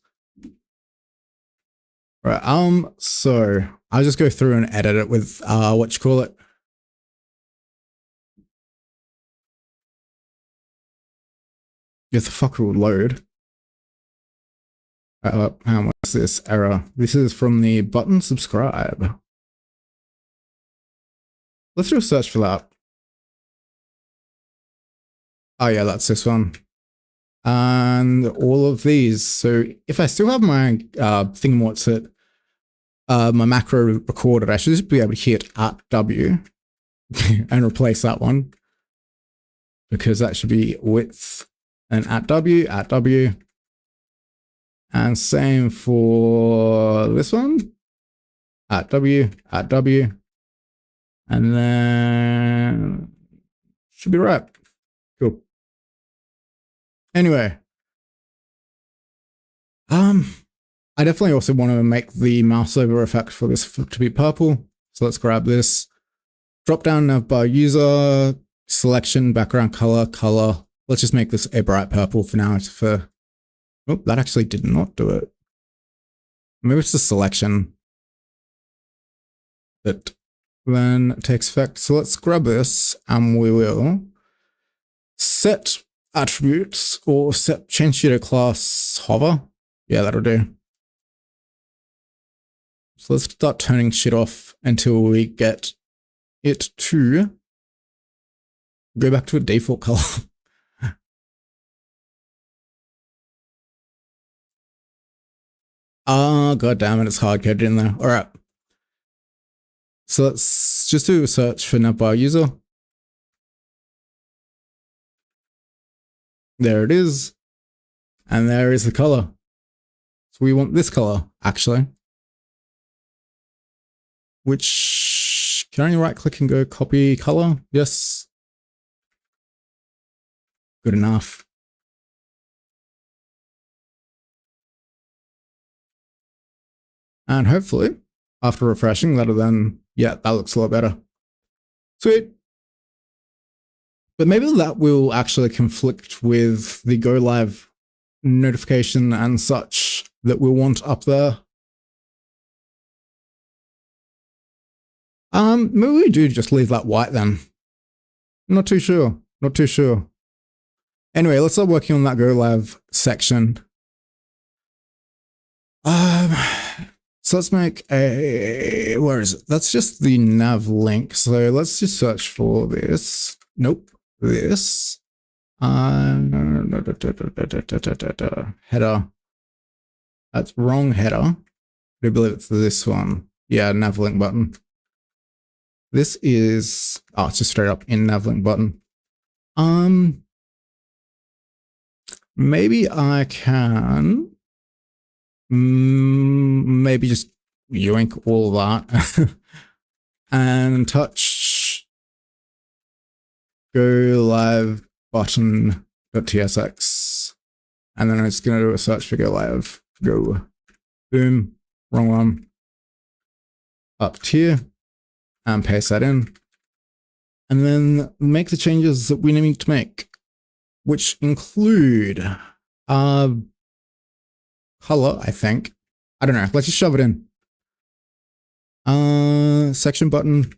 Right, so I'll just go through and edit it with, what you call it. If the fucker will load. Hang on, what's this error? This is from the button subscribe. Let's do a search for that. Oh yeah, that's this one. And all of these. So if I still have my thingamorts at my macro recorded, I should just be able to hit @W and replace that one. Because that should be width and @W. And same for this one. @W. And then should be right. Cool. Anyway. I definitely also want to make the mouse over effect for this to be purple. So let's grab this. Drop down navbar user, selection, background color. Let's just make this a bright purple for now. Oh, that actually did not do it. Maybe it's the selection that then takes effect. So let's grab this and we will set attributes or set change shader class hover. Yeah, that'll do. So let's start turning shit off until we get it to go back to a default color. God damn it, it's hard coded in there. All right. So let's just do a search for navbar user. There it is. And there is the color. So we want this color, actually. Which, can I only right click and go copy color? Yes. Good enough. And hopefully, after refreshing, that'll then, yeah, that looks a lot better. Sweet. But maybe that will actually conflict with the go live notification and such that we'll want up there. Maybe we do just leave that white then. Not too sure. Not too sure. Anyway, let's start working on that go live section. So let's make a, where is it? That's just the nav link. So let's just search for this. Nope. This. Header. That's wrong header. I believe it's this one. Yeah, nav link button. This is, oh, it's just straight up in nav link button. Maybe I can maybe just yoink all that and touch go live button.tsx. And then it's going to do a search for go live. Go. Boom. Wrong one. Up here. And paste that in. And then make the changes that we need to make, which include color, I think. I don't know. Let's just shove it in. Section button.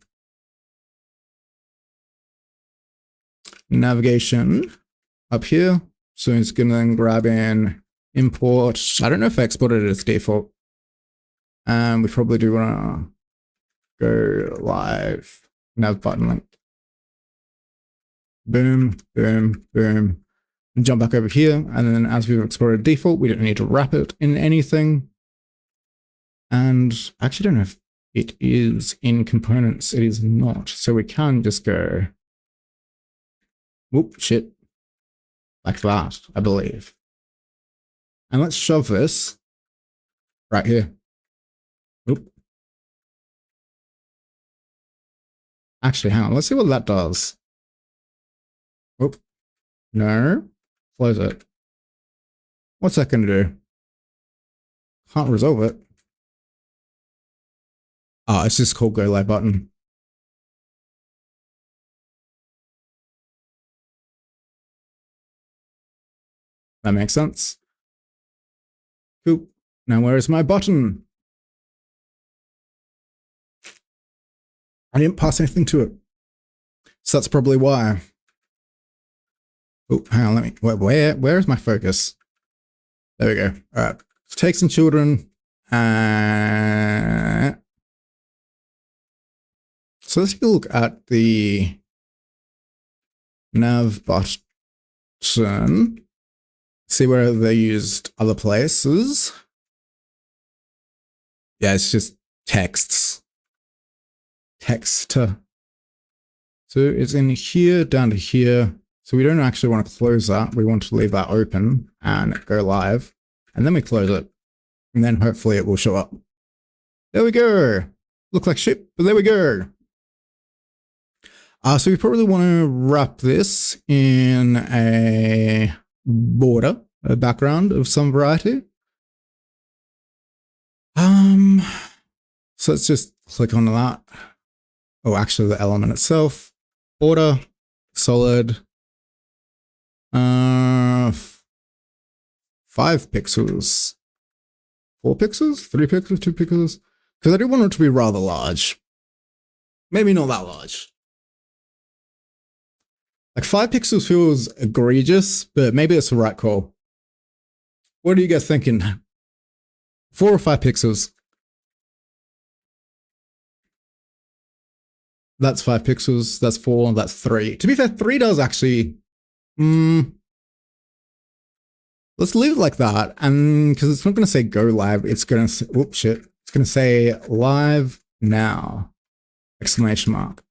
Navigation up here. So it's going to then grab in import. I don't know if I exported it as default. And we probably do want to go live nav button link. Boom, boom, boom. And jump back over here. And then as we've exported default, we don't need to wrap it in anything. And I actually don't know if it is in components. It is not. So we can just go, whoop, shit. Like that, I believe. And let's shove this right here. Oop. Actually, hang on. Let's see what that does. Oop. No. Close it. What's that going to do? Can't resolve it. Oh, it's just called go live button. That makes sense. Cool. Now where is my button? I didn't pass anything to it. So that's probably why. Oh, hang on, let me, where is my focus? There we go. All right, let's take some children. So let's take a look at the nav button. See where they used other places. Yeah, it's just texts. Text. So it's in here, down to here. So we don't actually want to close that. We want to leave that open and go live. And then we close it. And then hopefully it will show up. There we go. Look like shit, but there we go. So we probably want to wrap this in a border, a background of some variety. So let's just click on that. Oh, actually the element itself. Border, solid. 5 pixels. 4 pixels? 3 pixels? 2 pixels? Because I do want it to be rather large. Maybe not that large. Like 5 pixels feels egregious, but maybe it's the right call. What are you guys thinking? 4 or 5 pixels? That's 5 pixels. That's 4. That's 3. To be fair, 3 does actually. Let's leave it like that. And because it's not going to say go live, it's going to say, oops, shit. It's going to say live now! Exclamation mark.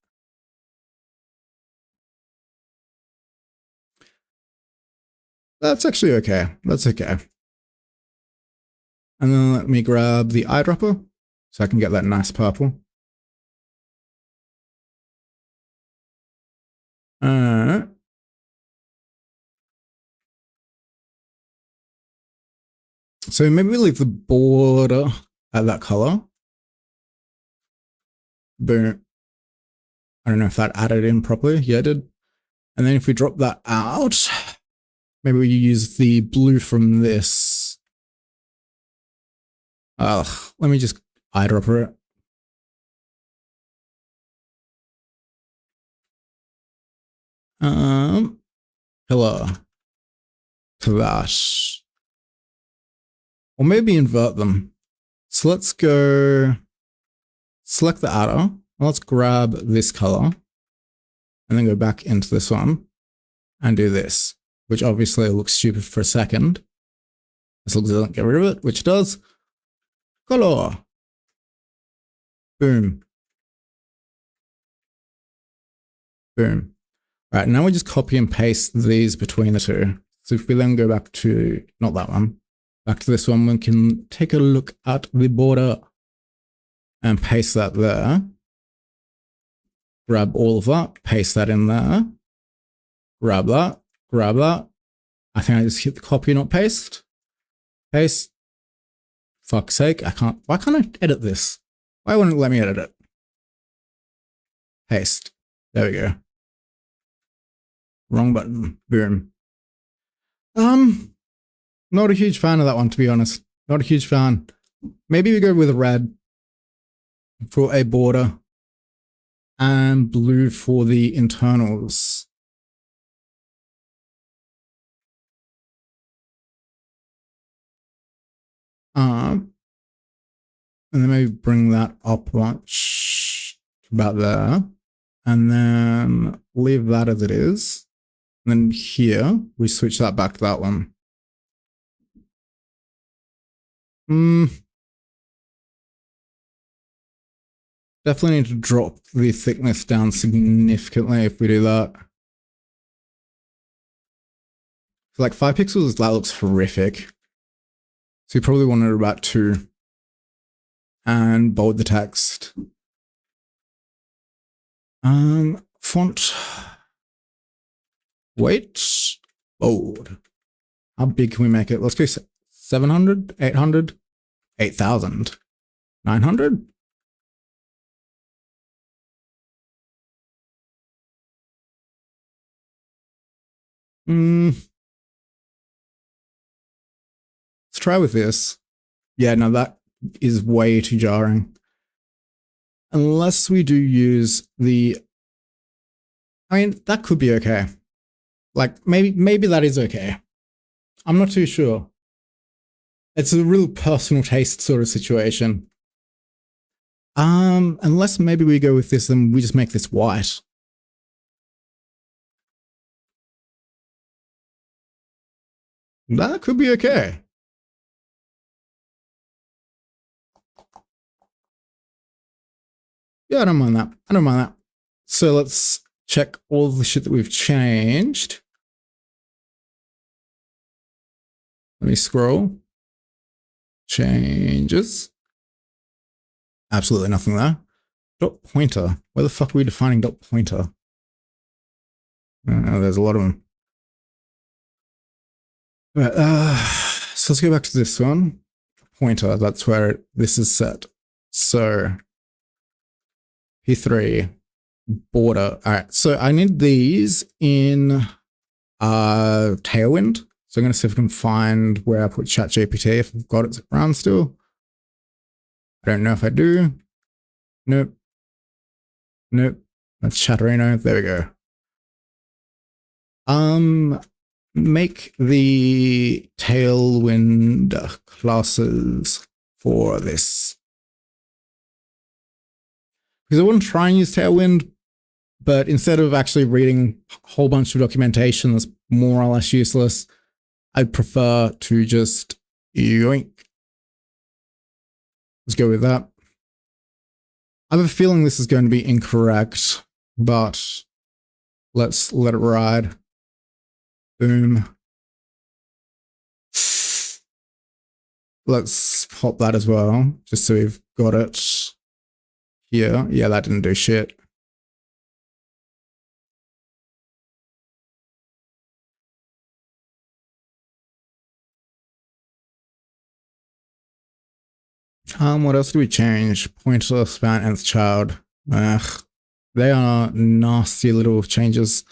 That's actually okay. That's okay. And then let me grab the eyedropper so I can get that nice purple. So maybe we leave the border at that color. Boom. I don't know if that added in properly. Yeah, it did. And then if we drop that out, maybe we use the blue from this. Let me just eyedropper it. Pillar to that. Or maybe invert them. So let's go select the adder. Let's grab this color and then go back into this one and do this, which obviously looks stupid for a second. As long as it doesn't get rid of it, which it does. Color. Boom. Boom. All right, now we just copy and paste these between the two. So if we then go back to, not that one, back to this one, we can take a look at the border and paste that there. Grab all of that, paste that in there. Grab that, grab that. I think I just hit the copy, not paste. Paste. Fuck's sake, why can't I edit this? Why wouldn't it let me edit it? Paste. There we go. Wrong button. Boom. Not a huge fan of that one, to be honest. Not a huge fan. Maybe we go with red for a border and blue for the internals. And then maybe bring that up much about there. And then leave that as it is. And then here, we switch that back to that one. Definitely need to drop the thickness down significantly if we do that. For like 5 pixels, that looks horrific. So you probably want it about 2. And bold the text. Font. Weight. Bold. How big can we make it? Let's go 700, 800, 8,000, 900. Let's try with this. Yeah, no, that is way too jarring. Unless we do use the, I mean, that could be okay. Like maybe that is okay. I'm not too sure. It's a real personal taste sort of situation. Unless maybe we go with this and we just make this white. That could be okay. Yeah, I don't mind that. I don't mind that. So let's check all the shit that we've changed. Let me scroll. Changes. Absolutely nothing there. Dot pointer. Where the fuck are we defining dot pointer? There's a lot of them. Right, so let's go back to this one. Pointer, that's where this is set. So P3 border. All right, so I need these in Tailwind. So I'm going to see if I can find where I put ChatGPT, if I've got it around still. I don't know if I do. Nope. Nope. That's Chatterino. There we go. Make the Tailwind classes for this. Because I wouldn't try and use Tailwind, but instead of actually reading a whole bunch of documentation that's more or less useless, I'd prefer to just yoink. Let's go with that. I have a feeling this is going to be incorrect, but let's let it ride. Boom. Let's pop that as well, just so we've got it here. Yeah, that didn't do shit. What else do we change? Pointer, span, nth child. Ugh, they are nasty little changes.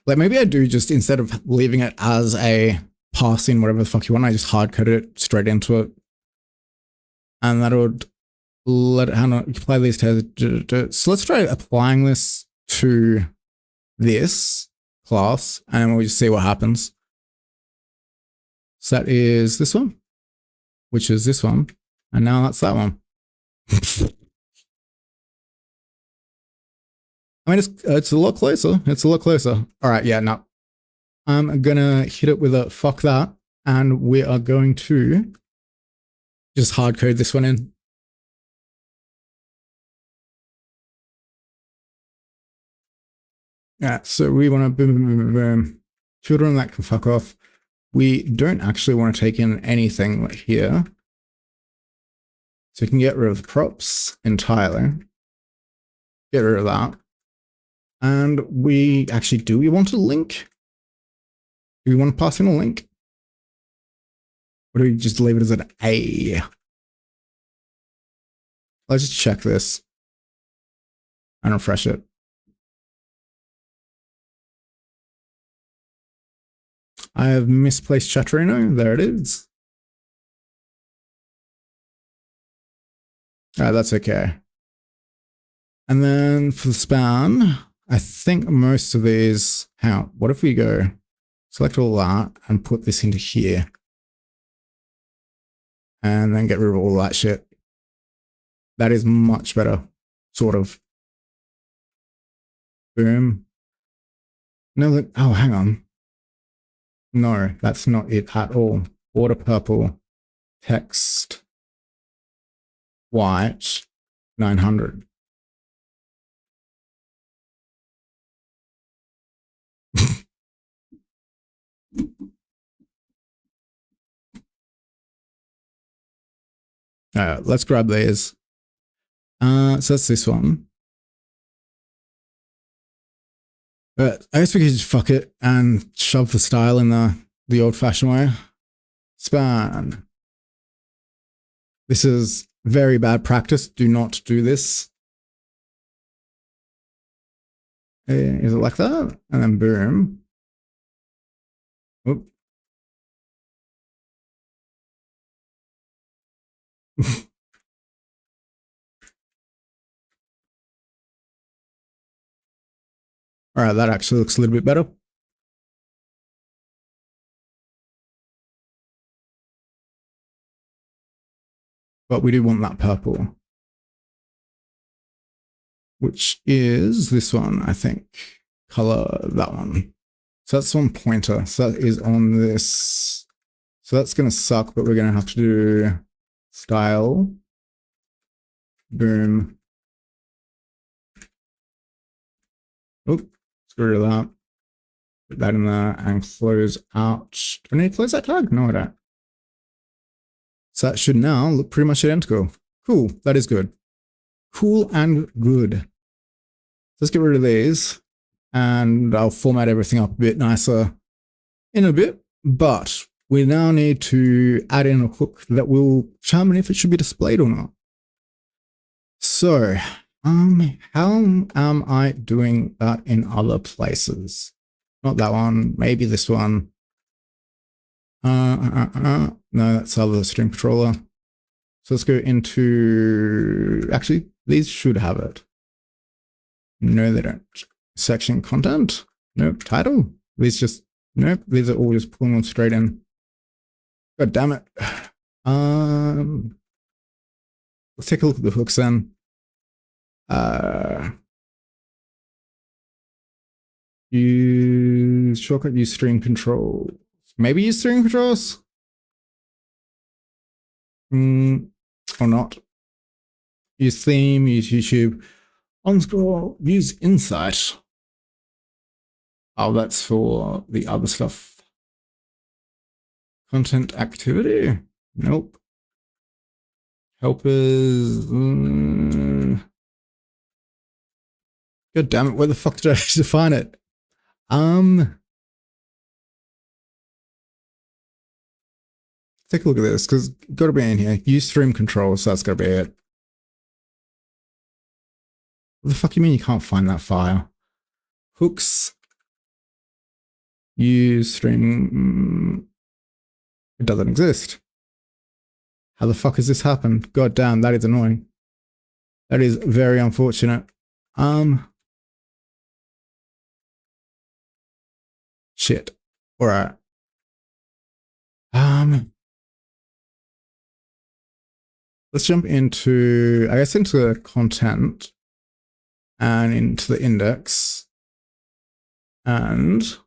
Like maybe I do just, instead of leaving it as a passing whatever the fuck you want, I just hard code it straight into it. And that would let it handle, apply these tests. So let's try applying this to this class and we'll just see what happens. So that is this one, which is this one. And now that's that one. I mean, it's a lot closer. It's a lot closer. All right, yeah, no. I'm gonna hit it with a fuck that, and we are going to just hard code this one in. Yeah, so we want to boom. Children that can fuck off. We don't actually want to take in anything right here. So we can get rid of the props entirely. Get rid of that. And we actually, do we want a link? Do we want to pass in a link? Or do we just leave it as an A? Let's just check this and refresh it. I have misplaced Chatrino. There it is. All right, that's okay. And then for the span, I think most of these, what if we go select all that and put this into here? And then get rid of all that shit. That is much better, sort of. Boom. No, oh, hang on. No, that's not it at all. Border purple, text, white, 900. Let's grab these. So that's this one. But I guess we could just fuck it and shove the style in the old-fashioned way. Span. This is very bad practice. Do not do this. Is it like that? And then boom. Oop. All right, that actually looks a little bit better. But we do want that purple, which is this one, I think. Color that one. So that's one pointer. So that is on this. So that's going to suck, but we're going to have to do style. Boom. Oop, screw that. Put that in there and close out. Do I need to close that tag? No, I don't. So that should now look pretty much identical. Cool, that is good. Cool and good. Let's get rid of these and I'll format everything up a bit nicer in a bit. But we now need to add in a hook that will determine if it should be displayed or not. So, how am I doing that in other places? Not that one, maybe this one. No, that's other string controller. So let's go into, actually, these should have it. No, they don't. Section content. Nope. Title. These just, nope. These are all just pulling them straight in. God damn it. Let's take a look at the hooks then. Use shortcut, use string control. Maybe use string controls? Or not. Use theme, use YouTube. On scroll, use insight. Oh, that's for the other stuff. Content activity? Nope. Helpers. God damn it, where the fuck did I define it? Take a look at this, because gotta be in here. Use stream controls, so that's gotta be it. What the fuck you mean you can't find that file? Hooks. Use stream. It doesn't exist. How the fuck has this happened? God damn, that is annoying. That is very unfortunate. Shit. Alright. Let's jump into, I guess, into the content and into the index and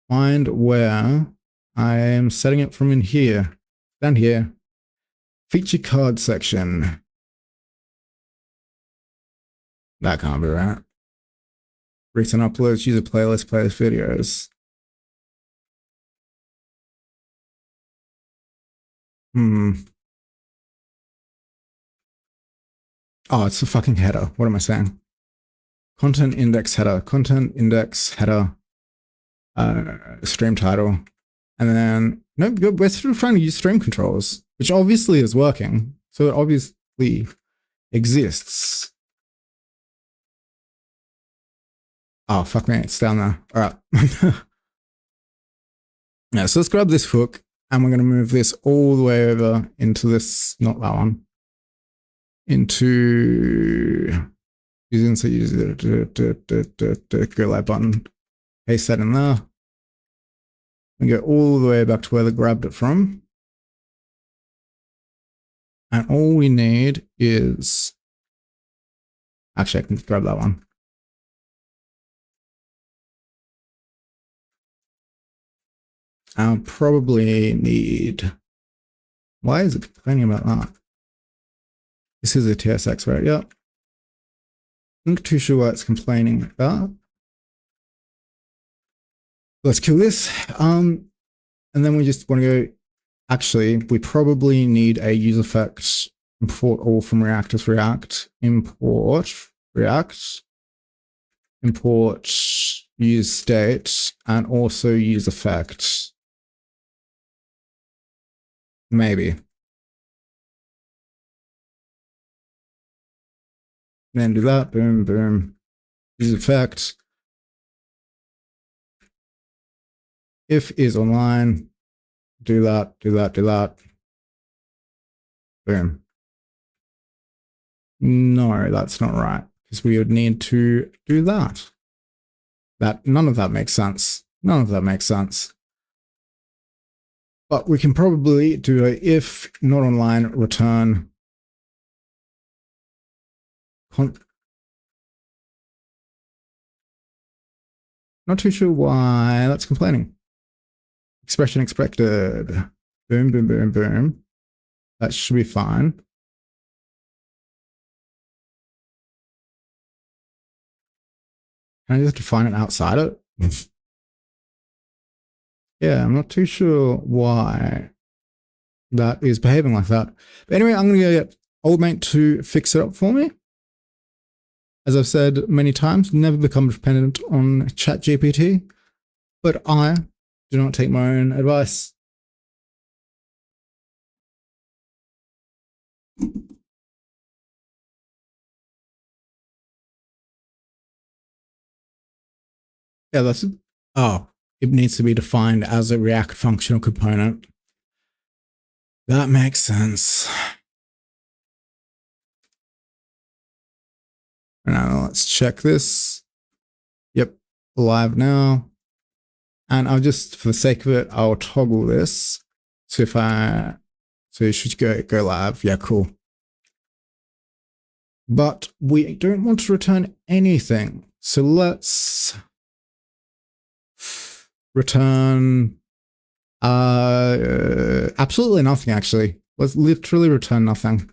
find where I am setting it from in here. Down here. Feature card section. That can't be right. Recent uploads, user playlist, playlist videos. Oh, it's a fucking header. What am I saying? Content index header. Content index header. Stream title. And then, no, we're still trying to use stream controls, which obviously is working. So it obviously exists. Oh, fuck me, it's down there. All right. Yeah, so let's grab this hook and we're going to move this all the way over into this, not that one, into using, so use the go live button, paste that in there, and go all the way back to where they grabbed it from. And all we need is, actually I can grab that one. I'll probably need, why is it complaining about that? This is a TSX, right? Yep. I'm not too sure why it's complaining about. Let's kill this. And then we just want to go, actually, we probably need a use effect, import all from React as React, import React, import use state, and also use effect. Maybe. Then do that, boom, boom. Use effect. If is online, do that, do that, do that. Boom. No, that's not right, because we would need to do that. None of that makes sense. None of that makes sense. But we can probably do a if not online return not too sure why that's complaining. Expression expected. Boom, boom, boom, boom. That should be fine. Can I just define it outside it? Yeah, I'm not too sure why that is behaving like that. But anyway, I'm going to go get old mate to fix it up for me. As I've said many times, never become dependent on ChatGPT, but I do not take my own advice. Yeah, that's it. Oh, it needs to be defined as a React functional component. That makes sense. Now let's check this. Yep, live now. And I'll just, for the sake of it, I'll toggle this. So if so it should go live. Yeah, cool. But we don't want to return anything. So let's return absolutely nothing, actually. Let's literally return nothing.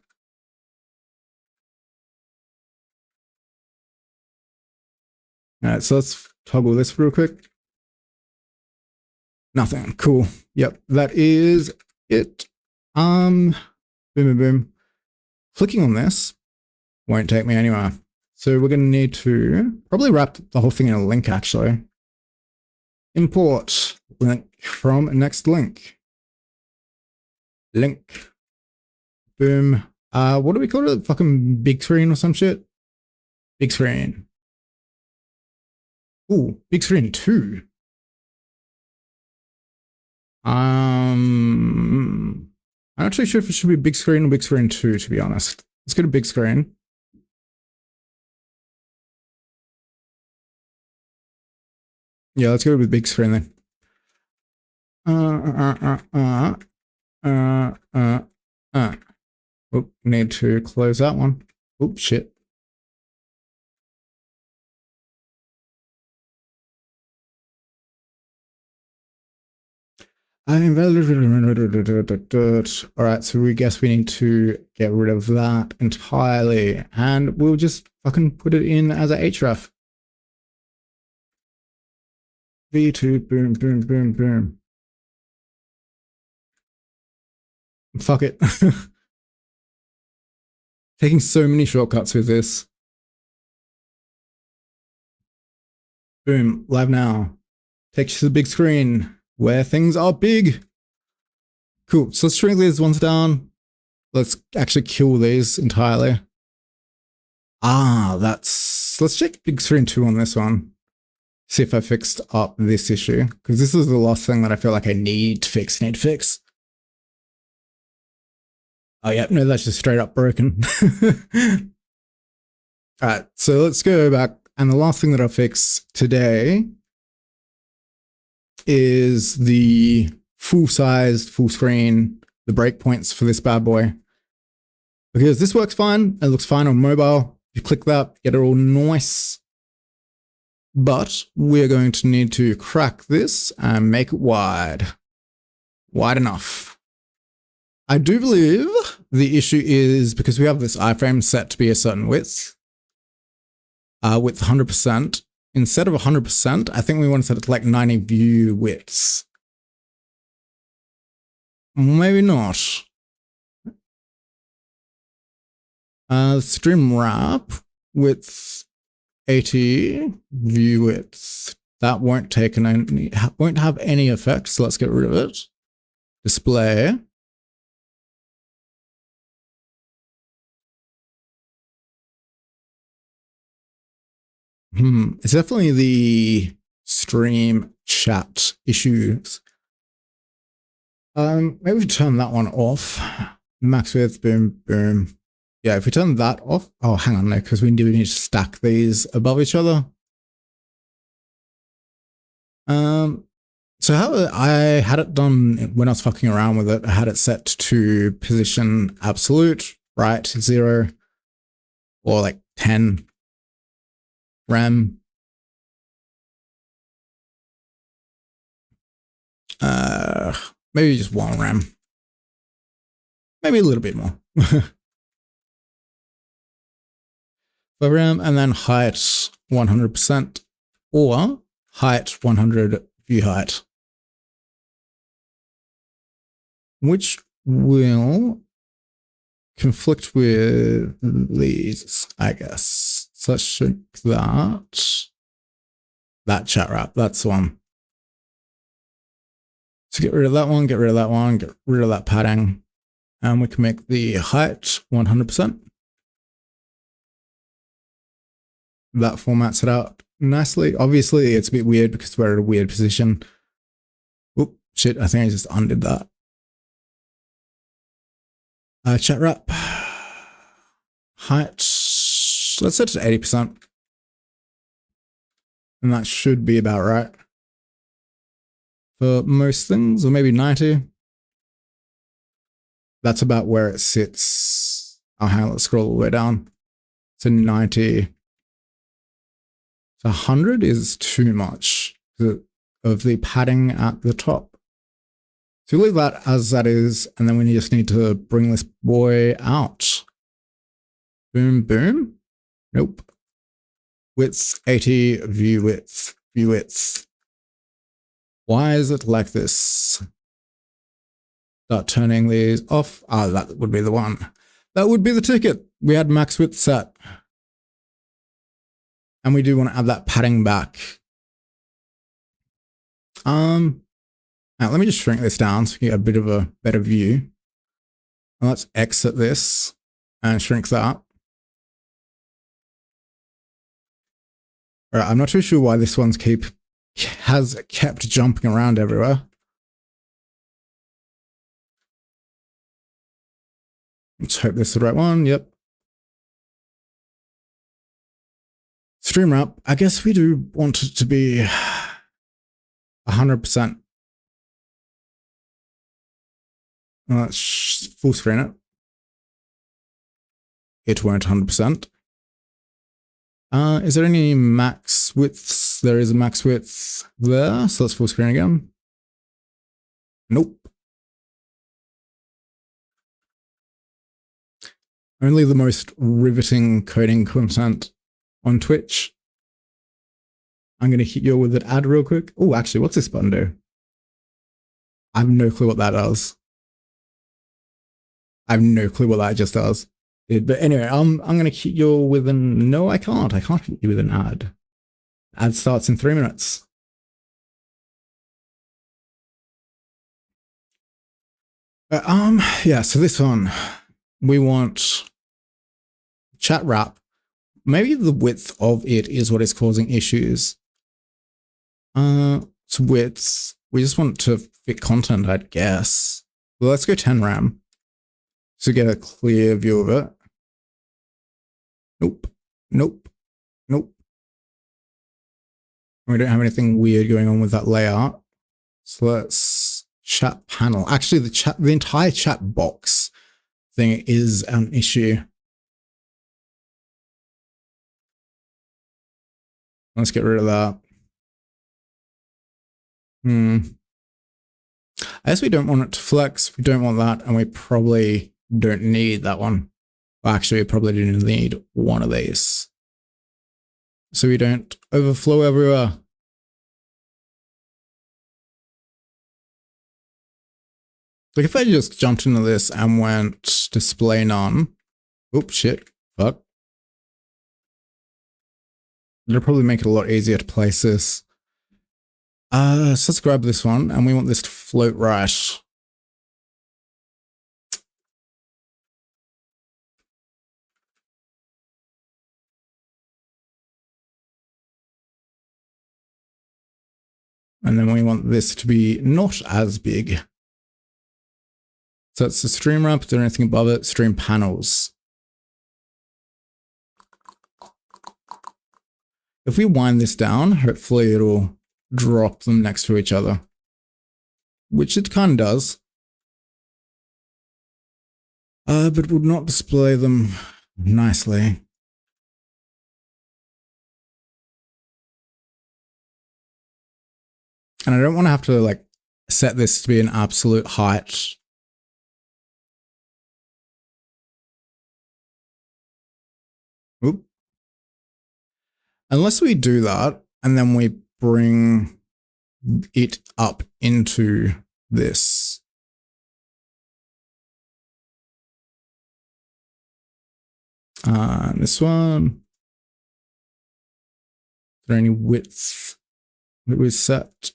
All right, so let's toggle this real quick. Nothing. Cool. Yep, that is it. Boom, boom, boom. Clicking on this won't take me anywhere. So we're going to need to probably wrap the whole thing in a link, actually. Import link from next link. Link. Boom. What do we call it? Fucking big screen or some shit? Big screen. Ooh, big screen 2. I'm not actually sure if it should be big screen or big screen 2, to be honest. Let's go to big screen. Yeah, let's go with big screen then. Oop, need to close that one. Oop, shit. Alright, so we guess we need to get rid of that entirely. And we'll just fucking put it in as a href. V2, boom, boom, boom, boom. Fuck it. Taking so many shortcuts with this. Boom, live now. Takes you to the big screen where things are big. Cool, so let's shrink these ones down. Let's actually kill these entirely. Let's check big screen 2 on this one. See if I fixed up this issue, because this is the last thing that I feel like I need to fix. Oh yeah, no, that's just straight up broken. Alright, so let's go back, and the last thing that I'll fix today is the full-sized, full screen, the breakpoints for this bad boy. Because this works fine, it looks fine on mobile. You click that, get it all nice. But we're going to need to crack this and make it wide. Wide enough. I do believe the issue is because we have this iframe set to be a certain width. Width 100%. Instead of 100%, I think we want to set it to like 90 view widths. Maybe not. Stream wrap width 80 view width. That won't have any effect, so let's get rid of it. Display. It's definitely the stream chat issues. Maybe we turn that one off. Max width, boom, boom. Yeah, if we turn that off. Oh, hang on, no, because we do need to stack these above each other. So how I had it done when I was fucking around with it, I had it set to position absolute, right, 0, or like 10 rem. Maybe just 1 rem. Maybe a little bit more. For rem, and then height 100% or height 100 view height, which will conflict with these, I guess. So let's shrink that chat wrap, that's the one. So get rid of that one, get rid of that one, get rid of that padding, and we can make the height 100%. That formats it out nicely. Obviously, it's a bit weird because we're at a weird position. Oop, shit, I think I just undid that. Chat wrap. Height. Let's set it to 80%. And that should be about right. For most things, or maybe 90. That's about where it sits. Oh, hang on, let's scroll all the way down to 90. So 100 is too much of the padding at the top. So leave that as that is, and then we just need to bring this boy out. Boom, boom. Nope. Width 80, view width view width. Why is it like this? Start turning these off. Ah, that would be the one. That would be the ticket. We had max width set. And we do want to add that padding back. Now let me just shrink this down so you get a bit of a better view. And let's exit this and shrink that. All right, I'm not too sure why this one's has kept jumping around everywhere. Let's hope this is the right one. Yep. Stream wrap. I guess we do want it to be 100%. Let's full screen it. It won't 100%. Is there any max widths? There is a max width there. So let's full screen again. Nope. Only the most riveting coding content on Twitch. I'm going to hit you with an ad real quick. Oh, actually, what's this button do? I have no clue what that does. I have no clue what that just does. But anyway, I'm going to hit you with an... No, I can't. I can't hit you with an ad. Ad starts in 3 minutes. Yeah, so this one, we want chat wrap. Maybe the width of it is what is causing issues. So widths, we just want to fit content, I'd guess. Well, let's go 10 RAM to get a clear view of it. Nope, nope, nope. We don't have anything weird going on with that layout. So let's chat panel. Actually, the entire chat box thing is an issue. Let's get rid of that. I guess we don't want it to flex. We don't want that, and we probably don't need that one. Well, actually, we probably do need one of these, so we don't overflow everywhere. Like if I just jumped into this and went display none. Oops, shit, fuck. It'll probably make it a lot easier to place this. So let's grab this one, and we want this to float right. And then we want this to be not as big. So it's the stream wrap, is there anything above it? Stream panels. If we wind this down, hopefully it'll drop them next to each other, which it kind of does. But would not display them nicely. And I don't want to have to like set this to be an absolute height. Oop. Unless we do that and then we bring it up into this. This one. Is there any width that was set?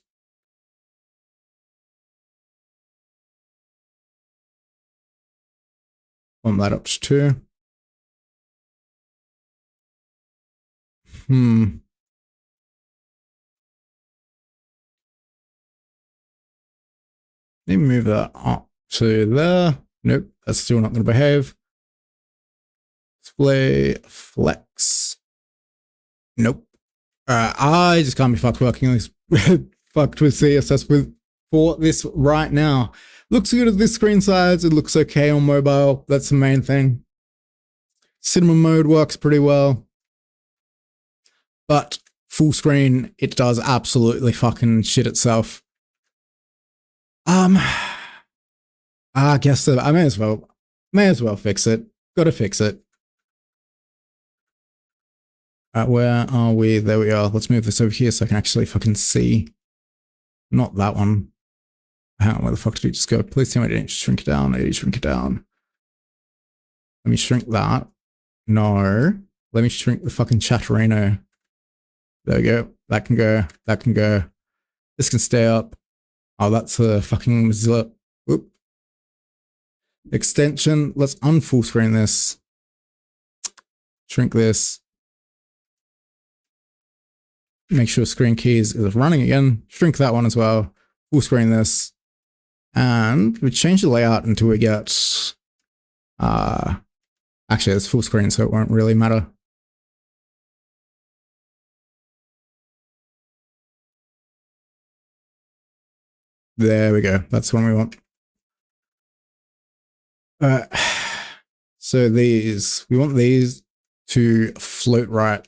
Bump that up to 2. Let me move that up to there. Nope, that's still not going to behave. Display flex. Nope. I just can't be fucked working this fucked with CSS for this right now. Looks good at this screen size. It looks okay on mobile. That's the main thing. Cinema mode works pretty well. But full screen, it does absolutely fucking shit itself. I guess so. I may as well fix it. Gotta fix it. Where are we? There we are. Let's move this over here so I can actually fucking see. Not that one. Hang on, where the fuck did it just go? Please tell me I didn't shrink it down. I did shrink it down. Let me shrink that. No. Let me shrink the fucking Chatterino. There we go. That can go. That can go. This can stay up. Oh, that's a fucking Mozilla. Oop. Extension. Let's unfull screen this. Shrink this. Make sure screen keys is running again. Shrink that one as well. Full screen this. And we change the layout until we get actually it's full screen, so it won't really matter. There we go. That's the one we want. So these, we want these to float right.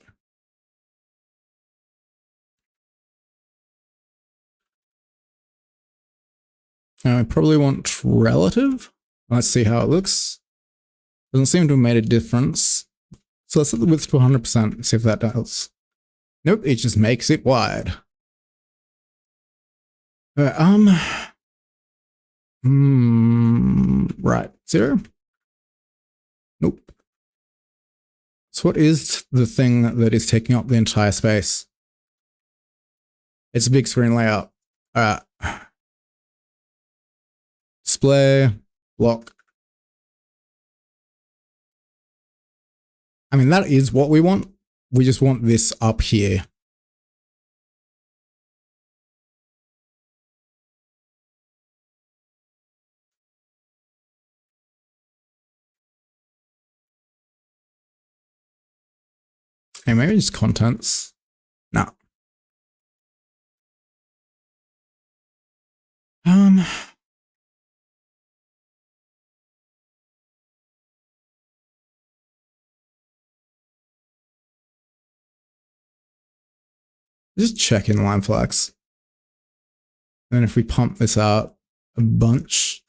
I probably want relative. Let's see how it looks. Doesn't seem to have made a difference. So let's set the width to 100%, see if that does. Nope, it just makes it wide. Right, 0. Nope. So what is the thing that is taking up the entire space? It's a big screen layout. Display, block. I mean, that is what we want. We just want this up here. Hey, maybe just contents. No. Just check in line flex. And if we pump this out a bunch.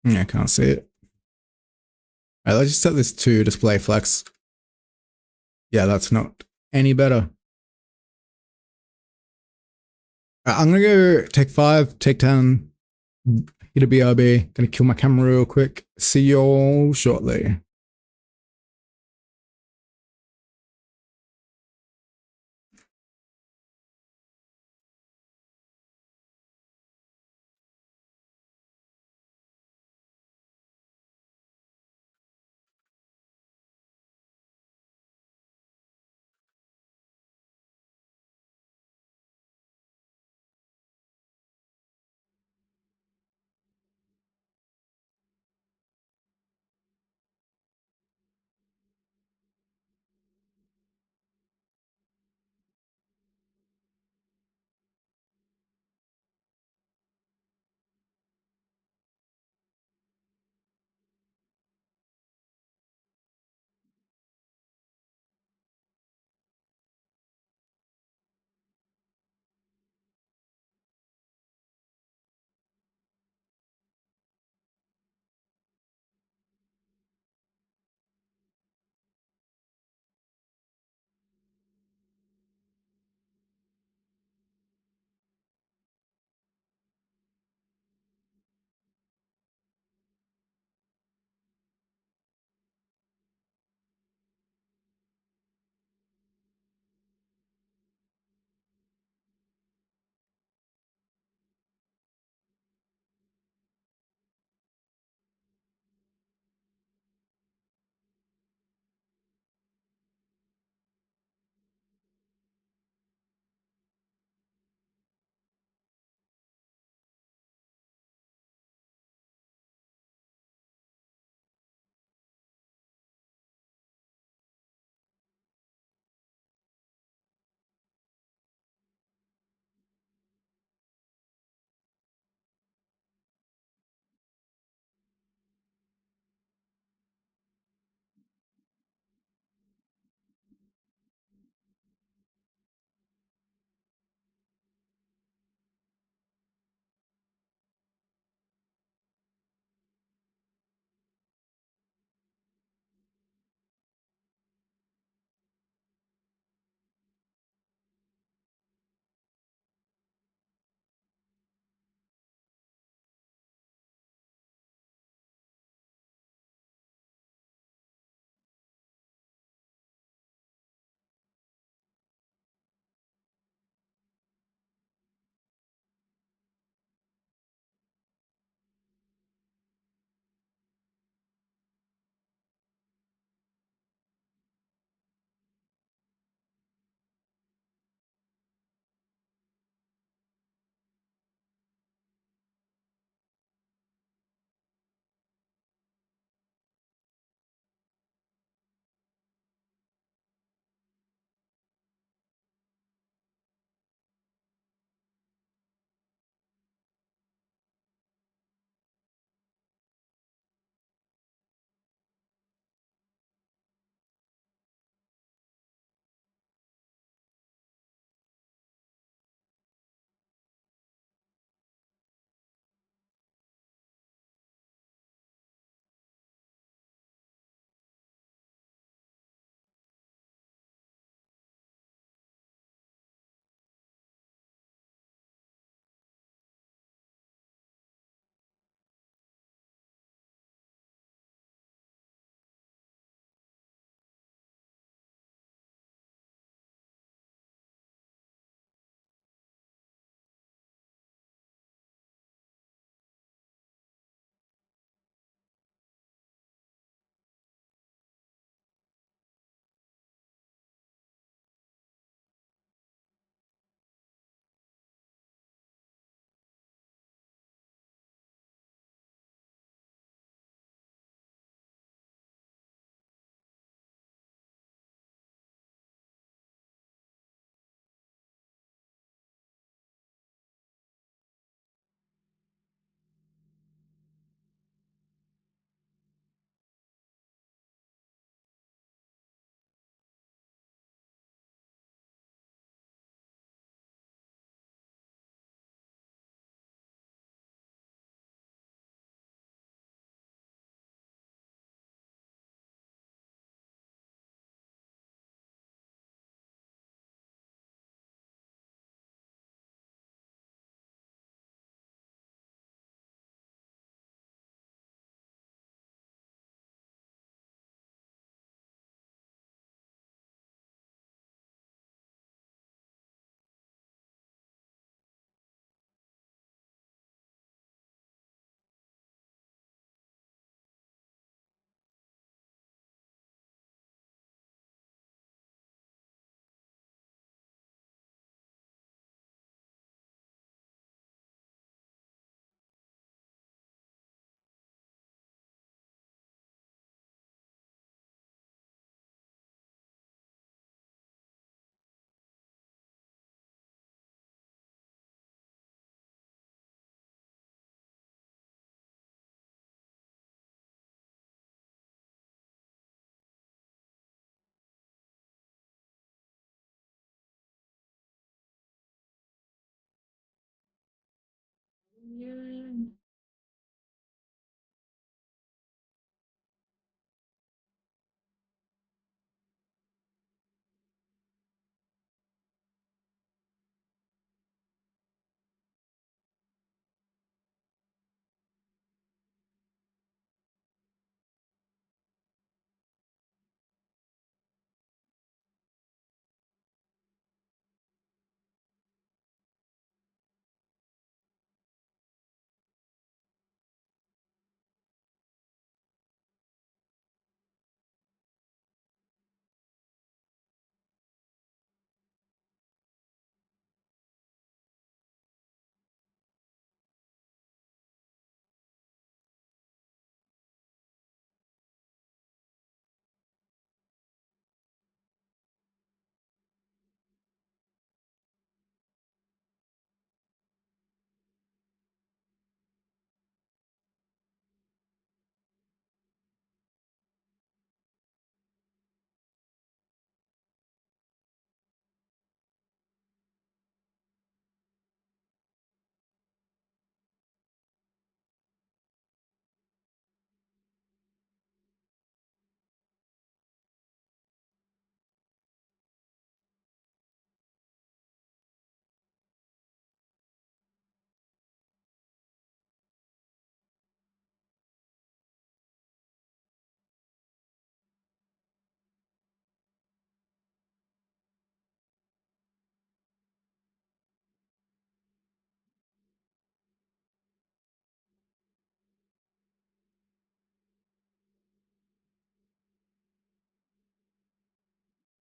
Yeah, I can't see it. All right, let's just set this to display flex. Yeah, that's not any better. I'm gonna go take 5, take 10, hit a BRB. Gonna kill my camera real quick. See y'all shortly.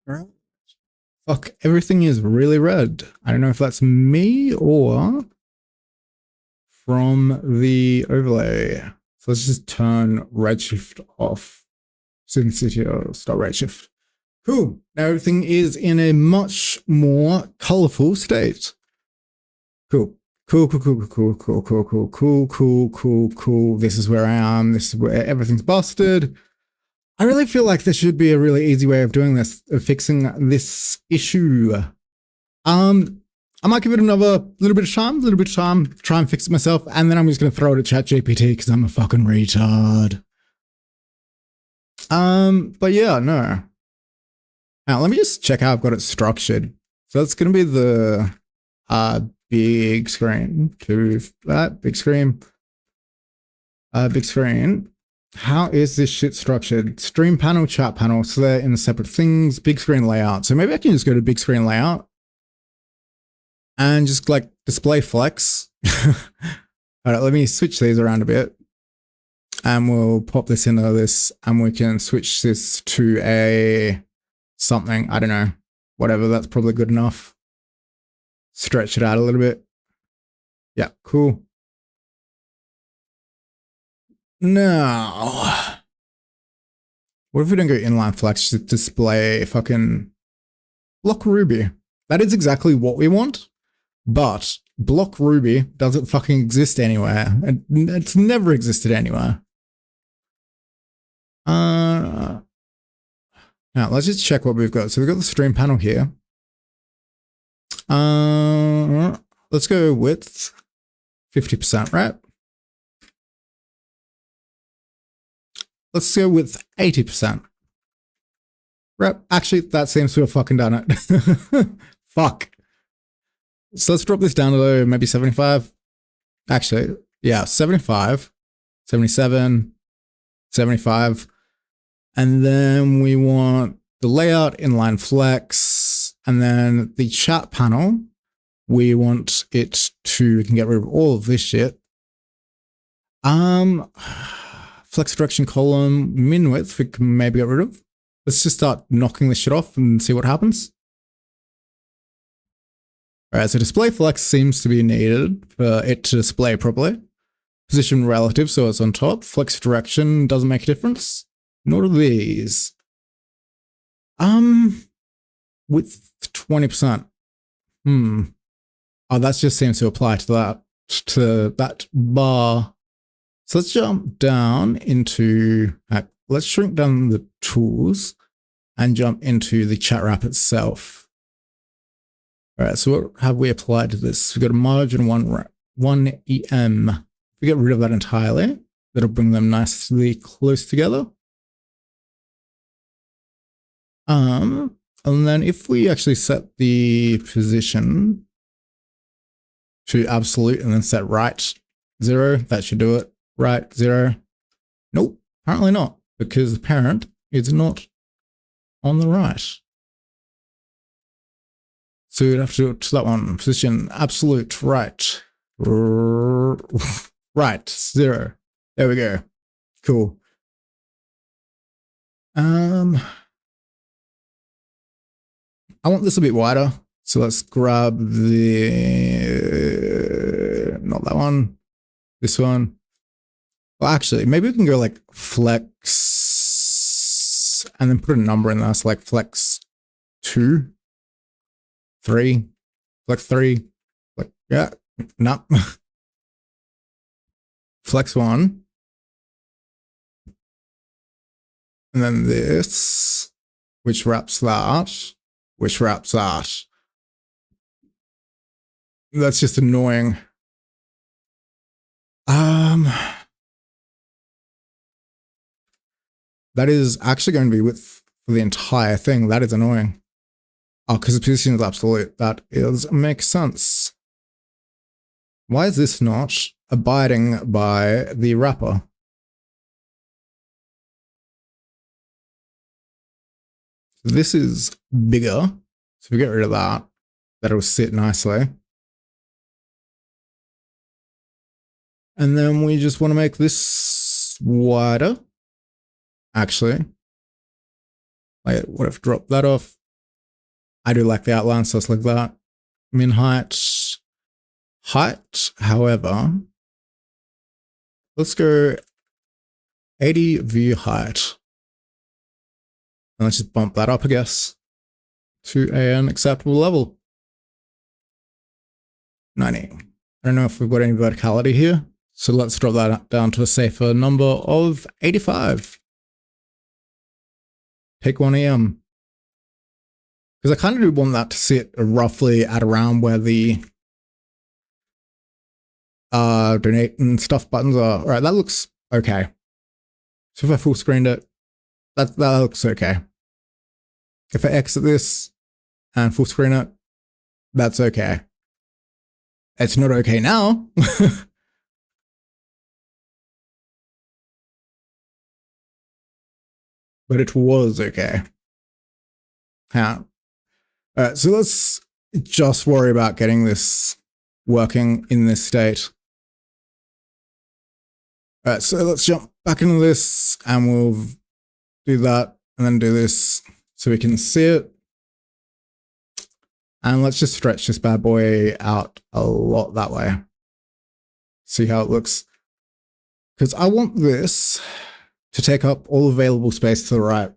Right. Fuck, everything is really red. I don't know if that's me or from the overlay. So let's just turn Redshift off. Student City or start Redshift. Cool. Now everything is in a much more colorful state. Cool. Cool, cool, cool, cool, cool, cool, cool, cool, cool, cool, cool. This is where I am. This is where everything's busted. I really feel like there should be a really easy way of doing this, of fixing this issue. I might give it another little bit of time, try and fix it myself, and then I'm just gonna throw it at ChatGPT because I'm a fucking retard. But yeah, no. Now let me just check how I've got it structured. So that's gonna be the big screen to that big screen. Big screen. How is this shit structured? Stream panel, chat panel. So they're in separate things. Big screen layout. So maybe I can just go to big screen layout and just like display flex. All right, let me switch these around a bit and we'll pop this into this and we can switch this to a something. I don't know, whatever. That's probably good enough. Stretch it out a little bit. Yeah, cool. Now, what if we don't go inline flex, just display fucking block Ruby? That is exactly what we want, but block Ruby doesn't fucking exist anywhere. It's never existed anywhere. Now let's just check what we've got. So we've got the stream panel here. Let's go width 50%, right? Let's go with 80%. Right. Actually, that seems to have fucking done it. Fuck. So let's drop this down to maybe 75. Actually, yeah, 75, 77, 75. And then we want the layout, inline flex, and then the chat panel. We want it to, we can get rid of all of this shit. Flex direction column, min width, we can maybe get rid of. Let's just start knocking this shit off and see what happens. All right, so display flex seems to be needed for it to display properly. Position relative, so it's on top. Flex direction doesn't make a difference. Nor do these. Width 20%. Oh, that just seems to apply to that bar. So let's jump down into, let's shrink down the tools and jump into the chat wrap itself. All right, so what have we applied to this? We've got a margin 1 1em. If we get rid of that entirely, that'll bring them nicely close together. And then if we actually set the position to absolute and then set right 0, that should do it. Right 0. Nope, apparently not, because the parent is not on the right. So you'd have to do it to that one. Position absolute right. Right 0. There we go. Cool. I want this a bit wider. So let's grab the, not that one, this one. Well, actually, maybe we can go like flex and then put a number in there. So like flex 2, 3, flex 3, like, yeah, no. Flex 1. And then this, which wraps that, which wraps that. That's just annoying. That is actually going to be width for the entire thing. That is annoying. Oh, because the position is absolute. That makes sense. Why is this not abiding by the wrapper? This is bigger. So if we get rid of that, that'll sit nicely. And then we just want to make this wider. Actually, like, what if I drop that off? I do like the outline, so it's like that. Min height. Height, however, let's go 80 view height. And let's just bump that up, I guess, to an acceptable level. 90. I don't know if we've got any verticality here. So let's drop that down to a safer number of 85. Take 1em. Because I kind of do want that to sit roughly at around where the donate and stuff buttons are. All right, that looks okay. So if I full screened it, that looks okay. If I exit this and full screen it, that's okay. It's not okay now. But it was okay. Yeah. All right, so let's just worry about getting this working in this state. All right, so let's jump back into this and we'll do that and then do this so we can see it. And let's just stretch this bad boy out a lot that way. See how it looks. Because I want this to take up all available space to the right.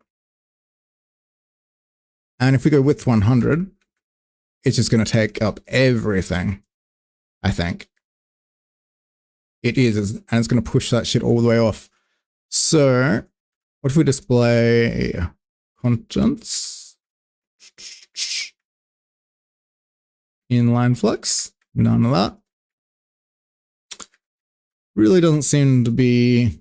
And if we go width 100, it's just going to take up everything, I think. It is, and it's going to push that shit all the way off. So, what if we display contents? Inline flex? None of that. Really doesn't seem to be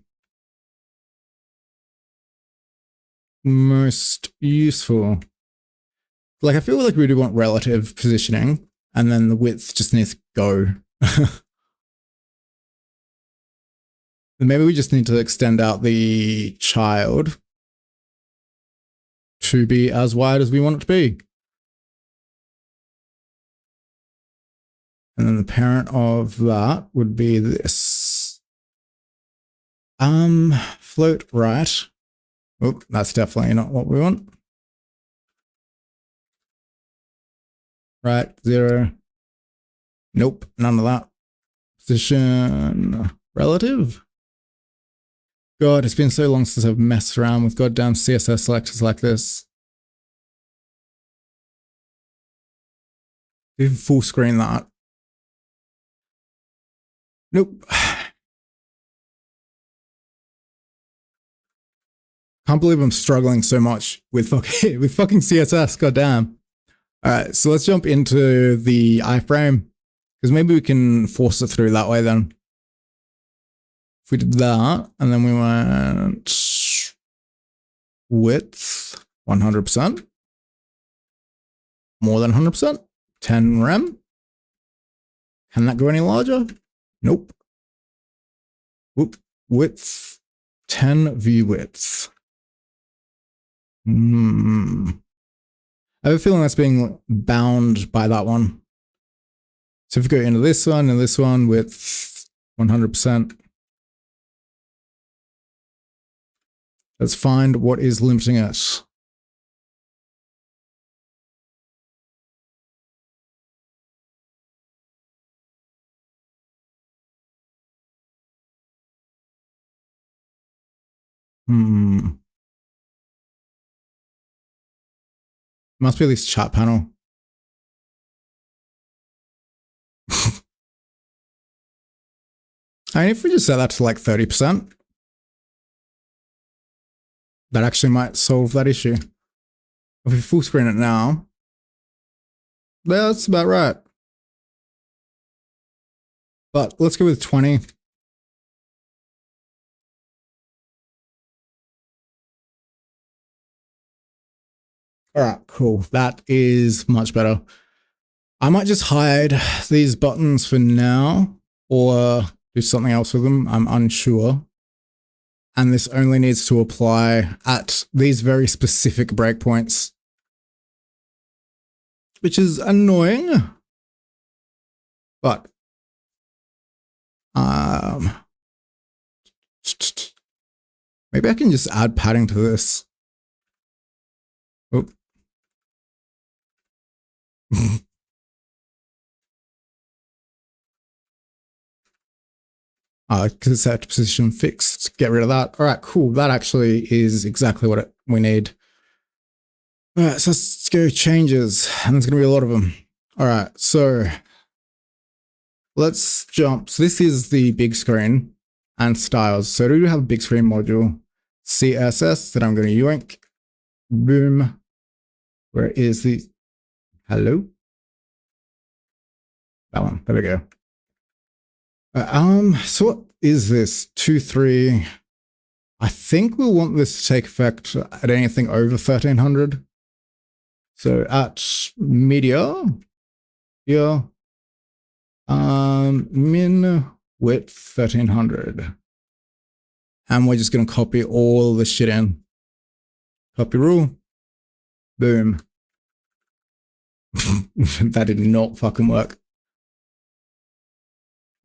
most useful. Like, I feel like we do want relative positioning, and then the width just needs to go. Maybe we just need to extend out the child to be as wide as we want it to be. And then the parent of that would be this. Float right. Oh, that's definitely not what we want. Right, 0. Nope, none of that. Position relative. God, it's been so long since I've messed around with goddamn CSS selectors like this. Even full screen that. Nope. Can't believe I'm struggling so much with fucking CSS, goddamn. All right, so let's jump into the iframe, Because maybe we can force it through that way then. If we did that, and then we went width 100%, more than 100%, 10 rem. Can that go any larger? Nope. Whoop. Width, 10 view width. I have a feeling that's being bound by that one. So if we go into this one and this one with 100%, let's find what is limiting us. Must be this chat panel. I mean, if we just set that to like 30%, that actually might solve that issue. If we full screen it now, that's about right. But let's go with 20. All right, cool. That is much better. I might just hide these buttons for now or do something else with them. I'm unsure. And this only needs to apply at these very specific breakpoints, which is annoying. But maybe I can just add padding to this. Oh. Because set position fixed, get rid of that. All right, cool. That actually is exactly what we need. All right, so let's go changes, and there's going to be a lot of them. All right, so let's jump. So this is the big screen and styles. So do we have a big screen module, CSS that I'm going to yoink. Boom. Where is the, hello? That one, there we go. So what is this? 2.3. I think we'll want this to take effect at anything over 1300. So at media, here, min width 1300. And we're just going to copy all the shit in. Copy rule. Boom. That did not fucking work.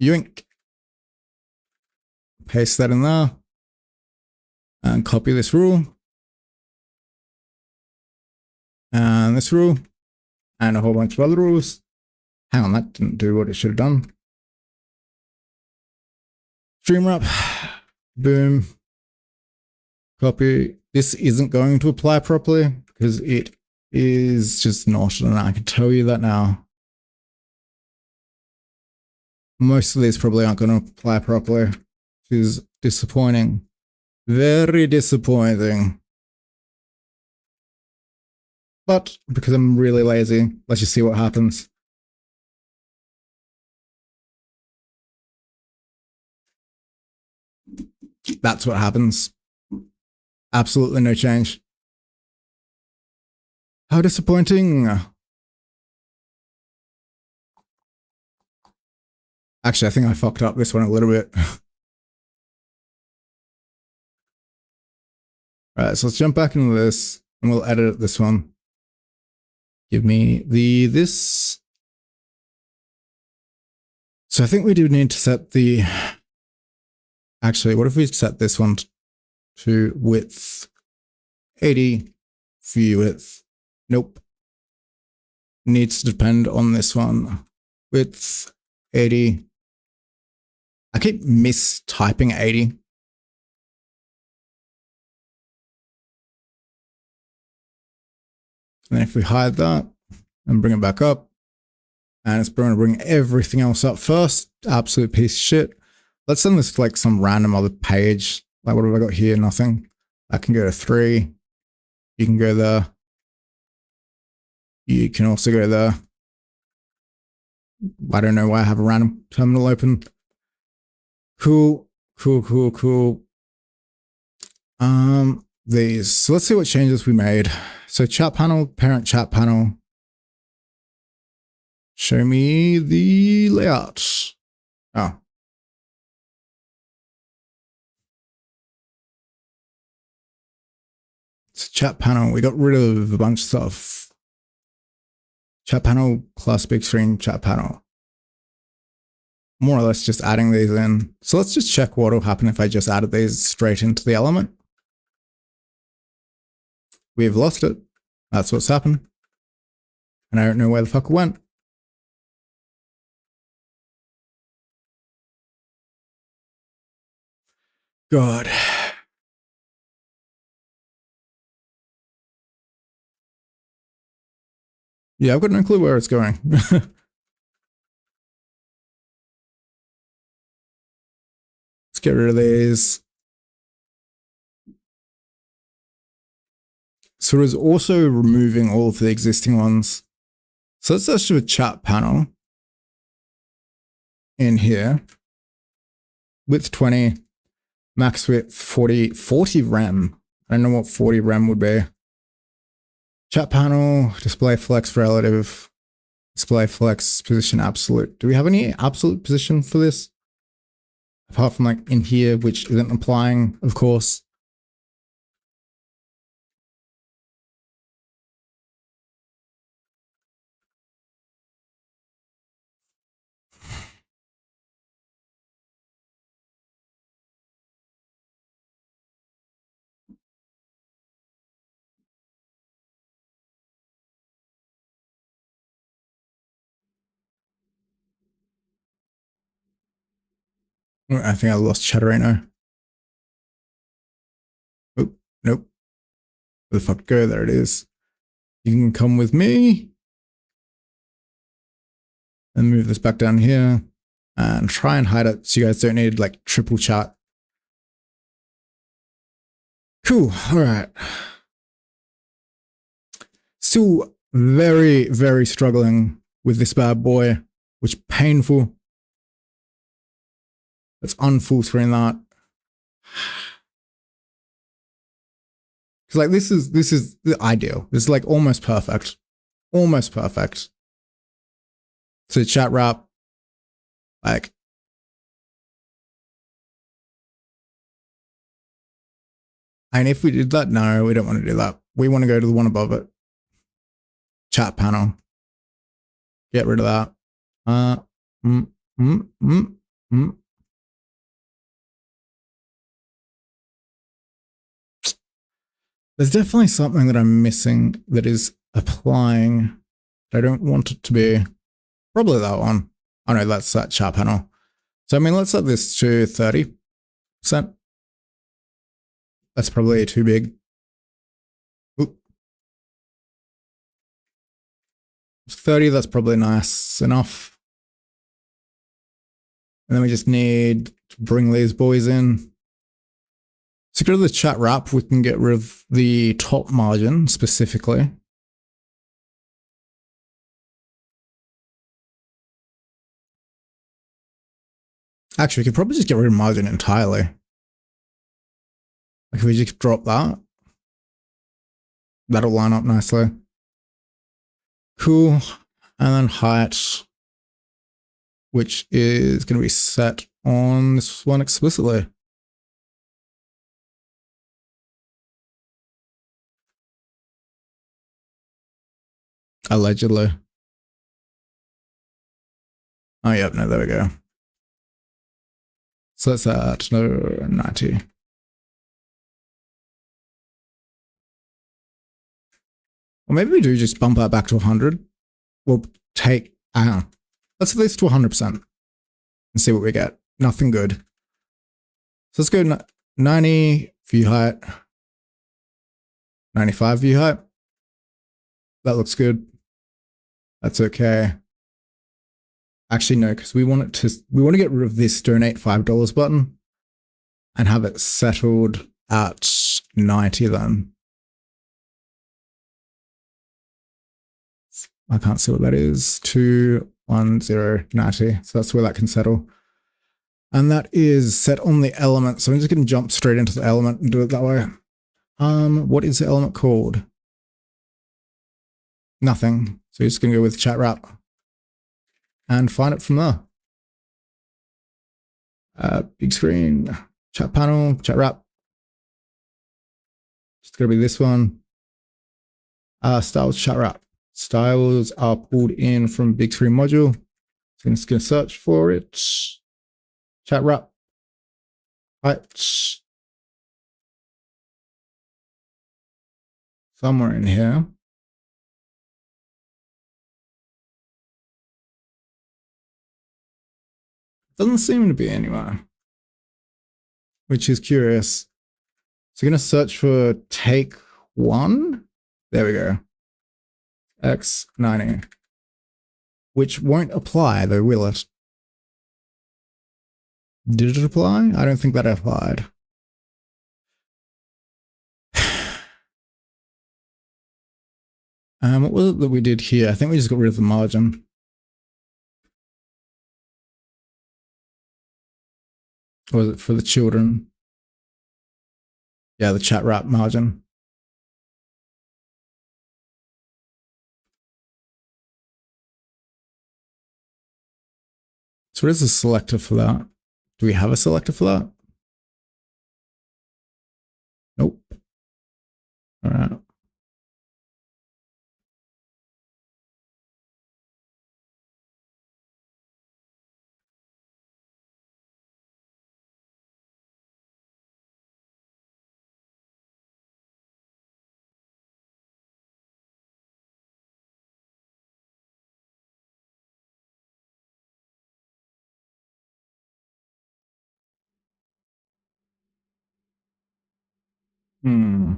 Yoink. Paste that in there. And copy this rule. And this rule. And a whole bunch of other rules. Hang on, that didn't do what it should have done. Stream wrap. Boom. Copy. This isn't going to apply properly because it is just not, and I can tell you that now. Most of these probably aren't going to apply properly, which is disappointing. Very disappointing. But because I'm really lazy, let's just see what happens. That's what happens. Absolutely no change. How disappointing. Actually, I think I fucked up this one a little bit. Alright, so let's jump back into this and we'll edit this one. Give me this. So I think we do need to set the, actually, what if we set this one to width 80, view width? Nope. Needs to depend on this one. Width 80. I keep mistyping 80. And then if we hide that and bring it back up, and it's going to bring everything else up first, absolute piece of shit. Let's send this to like some random other page. Like, what have I got here? Nothing. I can go to 3. You can go there. You can also go there. I don't know why I have a random terminal open. Cool. These. So let's see what changes we made. So chat panel, parent chat panel. Show me the layout. Oh. It's chat panel. We got rid of a bunch of stuff. Chat panel plus big screen chat panel. More or less just adding these in. So let's just check what will happen if I just added these straight into the element. We've lost it. That's what's happened. And I don't know where the fuck it went. God. Yeah, I've got no clue where it's going. Let's get rid of these. So it's also removing all of the existing ones. So let's just do a chat panel in here. Width 20, max width 40 rem. I don't know what 40 rem would be. Chat panel, display flex relative, display flex position absolute. Do we have any absolute position for this? Apart from like in here, which isn't applying, of course. I think I lost chatter right now. Oh, nope. Where the fuck go? There it is. You can come with me. And move this back down here. And try and hide it so you guys don't need like triple chat. Cool. All right. Still very, very struggling with this bad boy, which painful. Let's unfull screen that. Because like this is the ideal. This is like almost perfect. Almost perfect. So chat wrap. Like and if we did that, no, we don't want to do that. We want to go to the one above it. Chat panel. Get rid of that. There's definitely something that I'm missing that is applying. I don't want it to be. Probably that one. Oh no, that's that chat panel. So I mean, let's set this to 30%. That's probably too big. Oop. 30, that's probably nice enough. And then we just need to bring these boys in. So go to the chat wrap, we can get rid of the top margin specifically. Actually, we could probably just get rid of margin entirely. Like if we just drop that, that'll line up nicely. Cool. And then height, which is going to be set on this one explicitly. Allegedly. Oh, yep, no, there we go. So that's at 90. Or maybe we do just bump that back to 100. We'll take, let's at least to 100% and see what we get. Nothing good. So let's go 90 view height, 95 view height. That looks good. That's okay. Actually, no, because we want to get rid of this donate $5 button and have it settled at 90 then. I can't see what that is. To 1090. So that's where that can settle. And that is set on the element. So I'm just going to jump straight into the element and do it that way. What is the element called? Nothing. So you're just going to go with chat wrap and find it from there. Big screen, chat panel, chat wrap. It's going to be this one. Styles chat wrap. Styles are pulled in from big screen module. So I'm just going to search for it. Chat wrap. Right. Somewhere in here. Doesn't seem to be anywhere, which is curious. So you're going to search for take one. There we go. X90. Which won't apply though, will it? Did it apply? I don't think that applied. What was it that we did here? I think we just got rid of the margin. Or was it for the children? Yeah, the chat wrap margin. So what is the selector for that? Do we have a selector for that? Nope. All right. Hmm.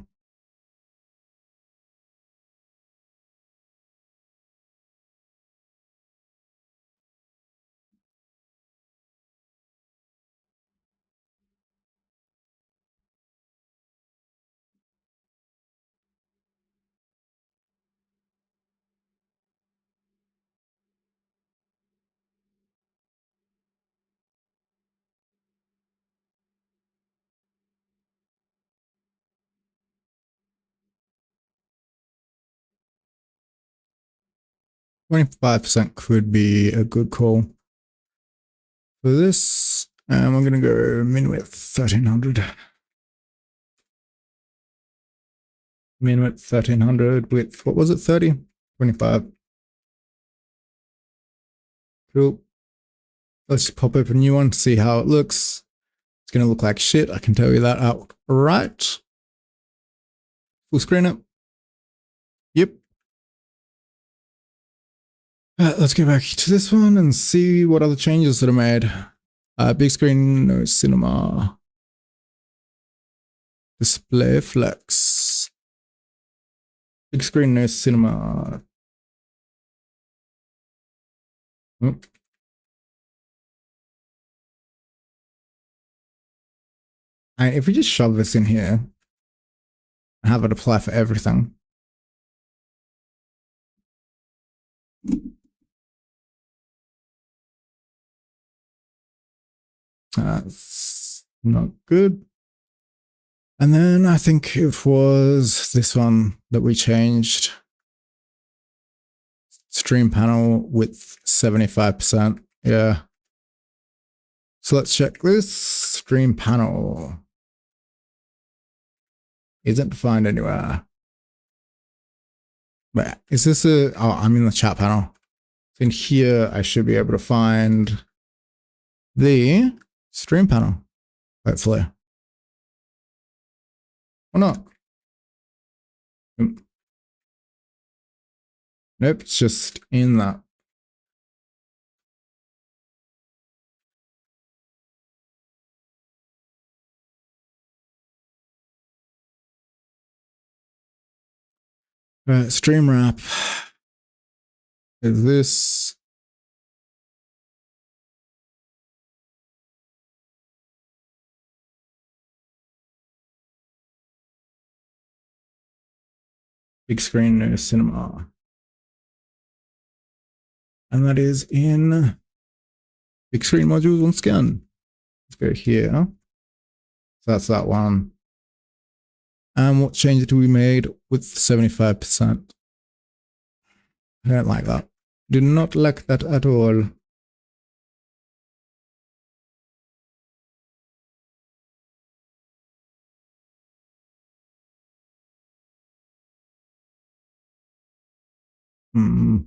%25% could be a good call for this. And we're going to go min width 1300. Min width 1300 width, what was it? 30? 25. Cool. Let's just pop open a new one to see how it looks. It's going to look like shit. I can tell you that outright. Full screen it. Yep. Let's go back to this one and see what other changes that are made. Big screen, no cinema. Display flex. Big screen, no cinema. Oop. And if we just shove this in here and have it apply for everything. That's not good. And then I think it was this one that we changed. Stream panel width 75%. Yeah. So let's check this. Stream panel isn't defined anywhere. But is this a... Oh, I'm in the chat panel. In here, I should be able to find the stream panel, hopefully. Or not. Nope, it's just in that. Stream wrap is this. Big screen, no cinema. And that is in big screen modules on scan. Let's go here. So that's that one. And what change did we made with 75%? I don't like that. Do not like that at all. Hmm.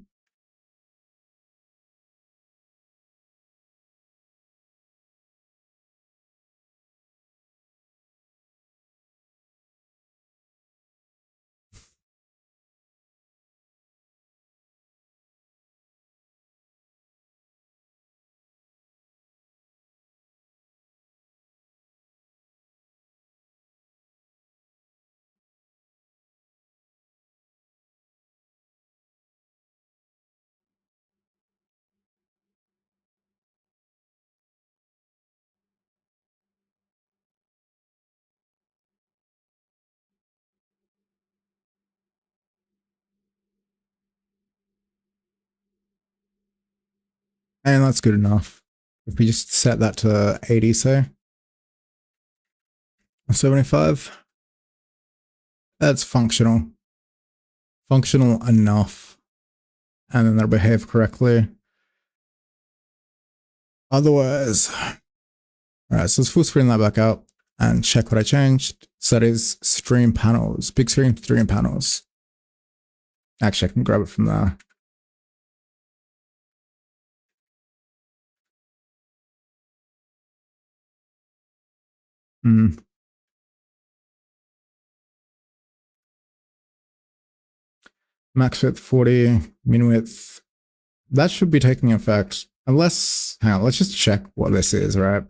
And that's good enough. If we just set that to 80, say, 75, that's functional. Functional enough. And then they'll behave correctly. Otherwise, all right, so let's full screen that back out and check what I changed. So that is stream panels, big screen stream panels. Actually, I can grab it from there. Max width 40, min width. That should be taking effect. Unless, hang on, let's just check what this is, right?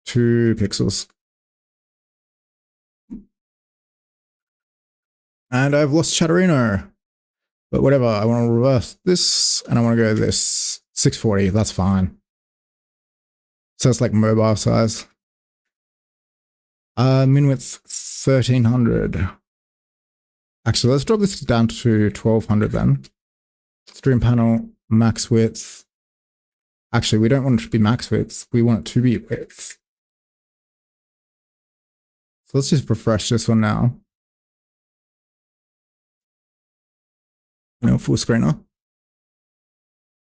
2 pixels. And I've lost Chatterino. But whatever, I want to reverse this and I want to go this 640. That's fine. So it's like mobile size. Min width 1300. Actually, let's drop this down to 1200 then. Stream panel, max width. Actually, we don't want it to be max width. We want it to be width. So let's just refresh this one now. No full screener.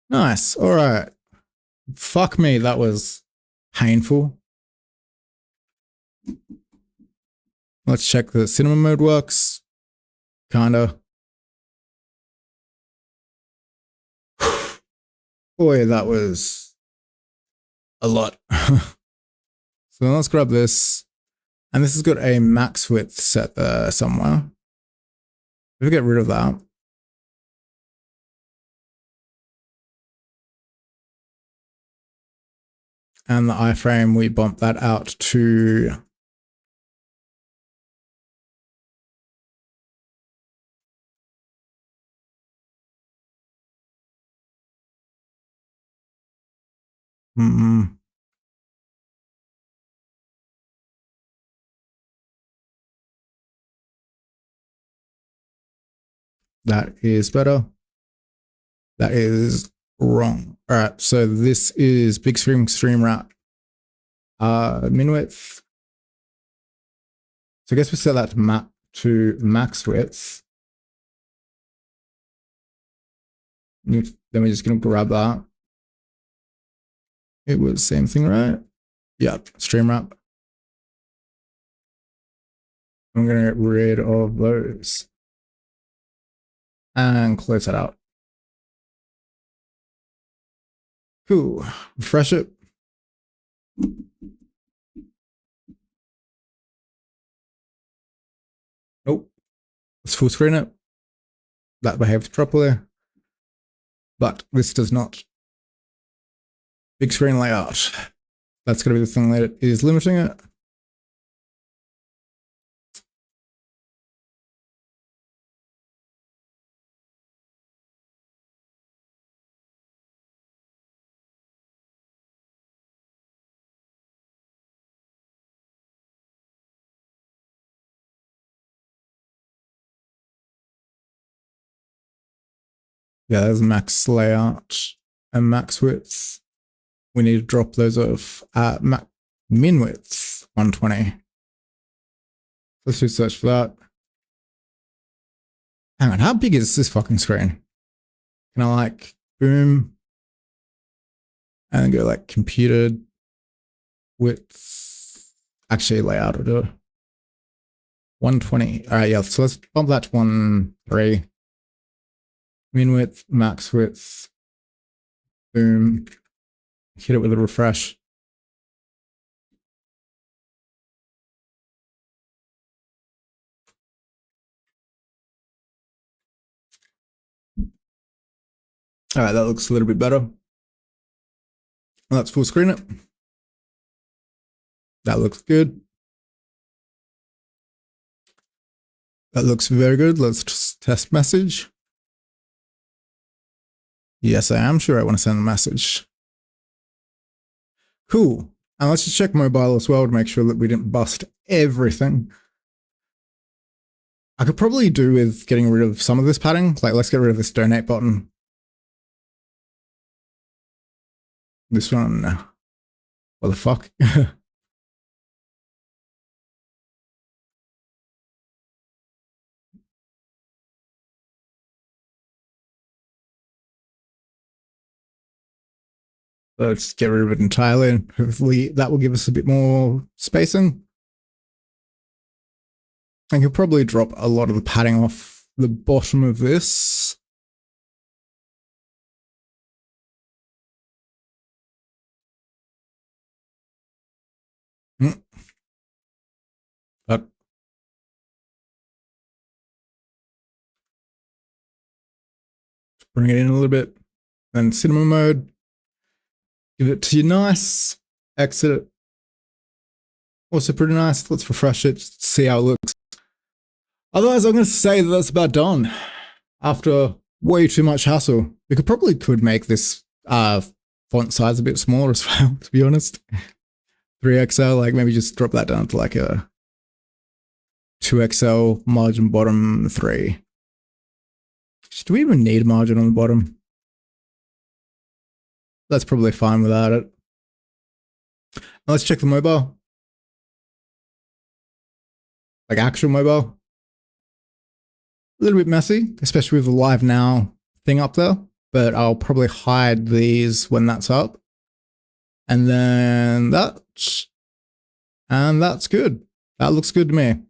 Nice. All right. Fuck me. That was painful. Let's check the cinema mode works. Kinda. Boy, that was a lot. So let's grab this. And this has got a max width set there somewhere. If we get rid of that. And the iframe, we bump that out to that is better. That is wrong. All right, so this is big stream wrap. Min width. So I guess we set that to max width. Then we're just gonna grab that. It was same thing, right? Yep, stream wrap. I'm gonna get rid of those and close that out. Cool. Refresh it. Nope. Let's full screen it. That behaved properly. But this does not. Big screen layout. That's going to be the thing that is limiting it. Yeah, there's max layout and max width. We need to drop those off at min width 120. Let's do search for that. Hang on, how big is this fucking screen? Can I like boom and then go like computed width? Actually, layout will do it. 120. All right, yeah. So let's bump that to 1.3. Min width, max width. Boom. Hit it with a refresh. All right, that looks a little bit better. Let's full screen it. That looks good. That looks very good. Let's just test message. Yes, I am sure I want to send a message. Cool. And let's just check mobile as well to make sure that we didn't bust everything. I could probably do with getting rid of some of this padding. Like, let's get rid of this donate button. This one. What the fuck? Let's get rid of it entirely, and hopefully that will give us a bit more spacing. I could probably drop a lot of the padding off the bottom of this. But bring it in a little bit. Then cinema mode. Give it to you nice. Exit it. Also pretty nice. Let's refresh it, see how it looks. Otherwise, I'm going to say that that's about done. After way too much hassle. We could make this font size a bit smaller as well, to be honest. 3XL, like maybe just drop that down to like a 2XL, margin bottom 3. Do we even need margin on the bottom? That's probably fine without it. Now let's check the mobile. Like actual mobile. A little bit messy, especially with the live now thing up there, but I'll probably hide these when that's up. And then that's good. That looks good to me.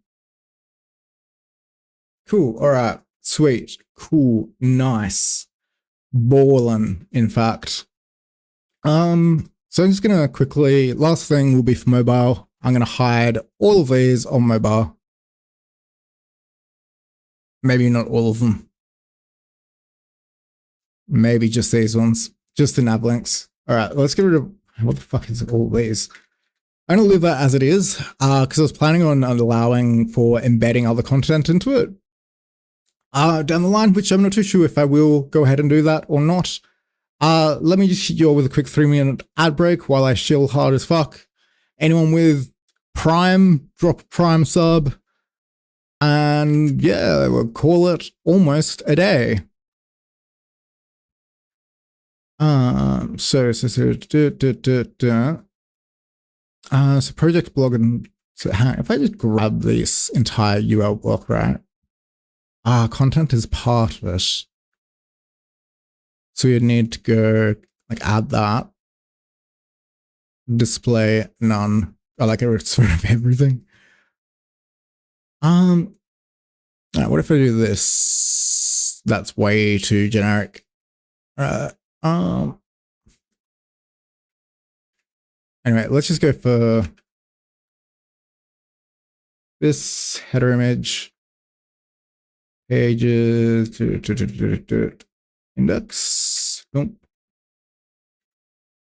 Cool. All right. Sweet. Cool. Nice. Ballin', in fact. So I'm just gonna quickly, last thing will be for mobile. I'm gonna hide all of these on mobile. Maybe not all of them. Maybe just these ones. Just the nav links. All right, let's get rid of, what the fuck is all these? I'm gonna leave that as it is, because I was planning on allowing for embedding other content into it down the line, which I'm not too sure if I will go ahead and do that or not. Let me just hit you all with a quick 3-minute ad break while I shill hard as fuck. Anyone with Prime, drop a Prime sub. And yeah, we'll call it almost a day. So project blog, and so if I just grab this entire UL block, right? Content is part of it. So you'd need to go like add that. Display none. I like it sort of everything. Right, what if I do this? That's way too generic. Anyway, let's just go for this header image. Pages, index,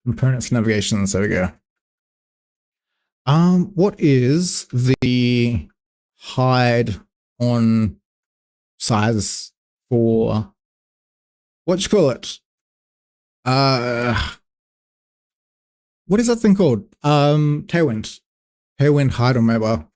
components, navigations, there we go. What is the hide on size for, what you call it? What is that thing called? Tailwind hide on mobile.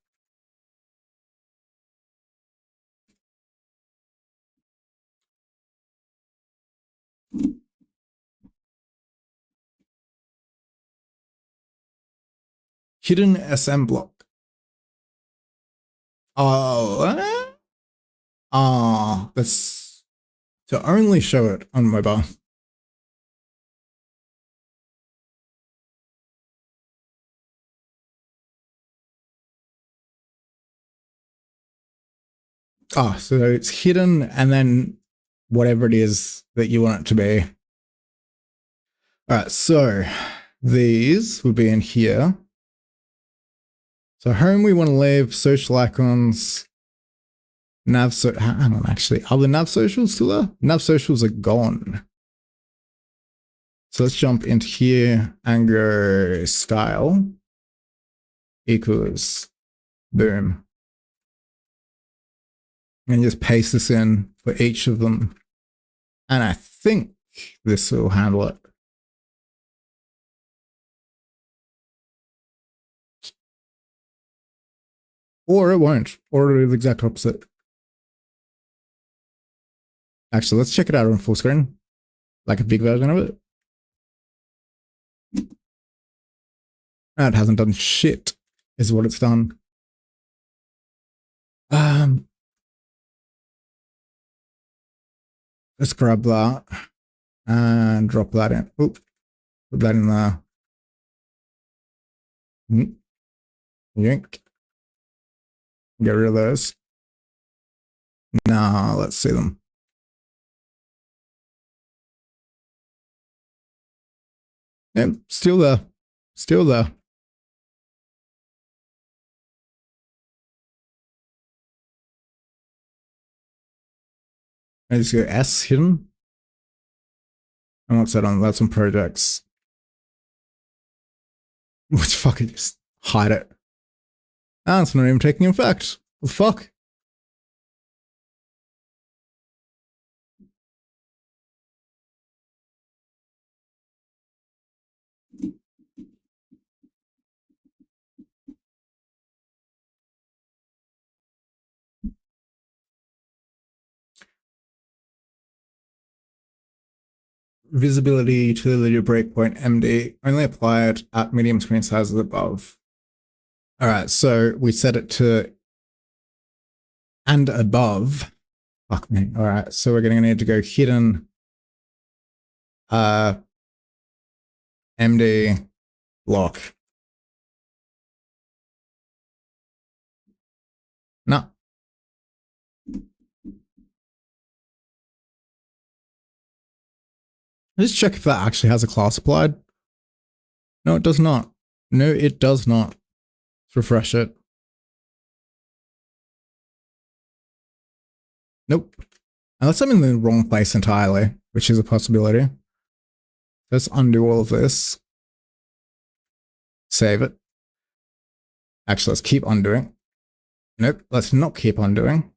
hidden SM block. Oh, that's to only show it on mobile. So it's hidden and then whatever it is that you want it to be. All right, so these would be in here. So home, we want to leave social icons. Nav, so hang on, actually, are the nav socials still there? Nav socials are gone. So let's jump into here and go style equals boom. And just paste this in for each of them. And I think this will handle it. Or it won't, or it'll do the exact opposite. Actually, let's check it out on full screen, like a big version of it. It hasn't done shit, is what it's done. Let's grab that and drop that in. Oop, put that in there. Yank. Get rid of those. Now let's see them. Yep, still there. Still there. I just go S hidden. And what's that on? That's on projects. Which fucking just hide it. Ah, it's not even taking effect. What the fuck? Visibility utility breakpoint MD only applied at medium screen sizes above. All right, so we set it to and above. Fuck me. All right, so we're going to need to go hidden MD block. No. Let's check if that actually has a class applied. No, it does not. No, it does not. Let's refresh it. Nope. Unless I'm in the wrong place entirely, which is a possibility. Let's undo all of this. Save it. Actually, let's keep undoing. Nope, let's not keep undoing.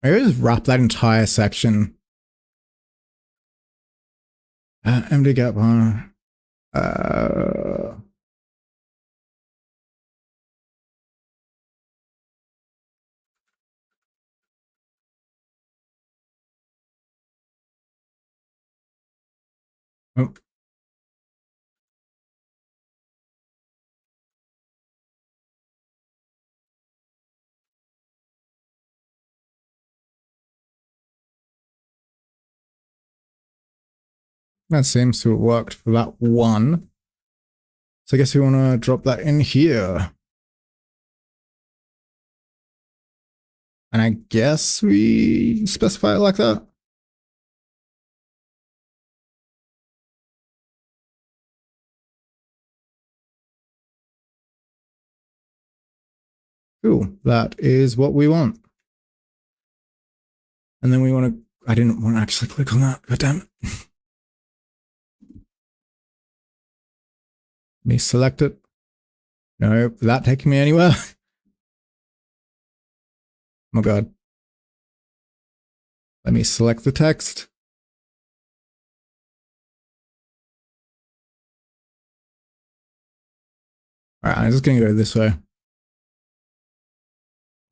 Maybe just wrap that entire section. MD gap on. Oh. That seems to have worked for that one. So I guess we want to drop that in here. And I guess we specify it like that. Cool. That is what we want. And then we want to, I didn't want to actually click on that. God damn it. Let me select it. No, that taking me anywhere. Oh my God. Let me select the text. All right, I'm just going to go this way.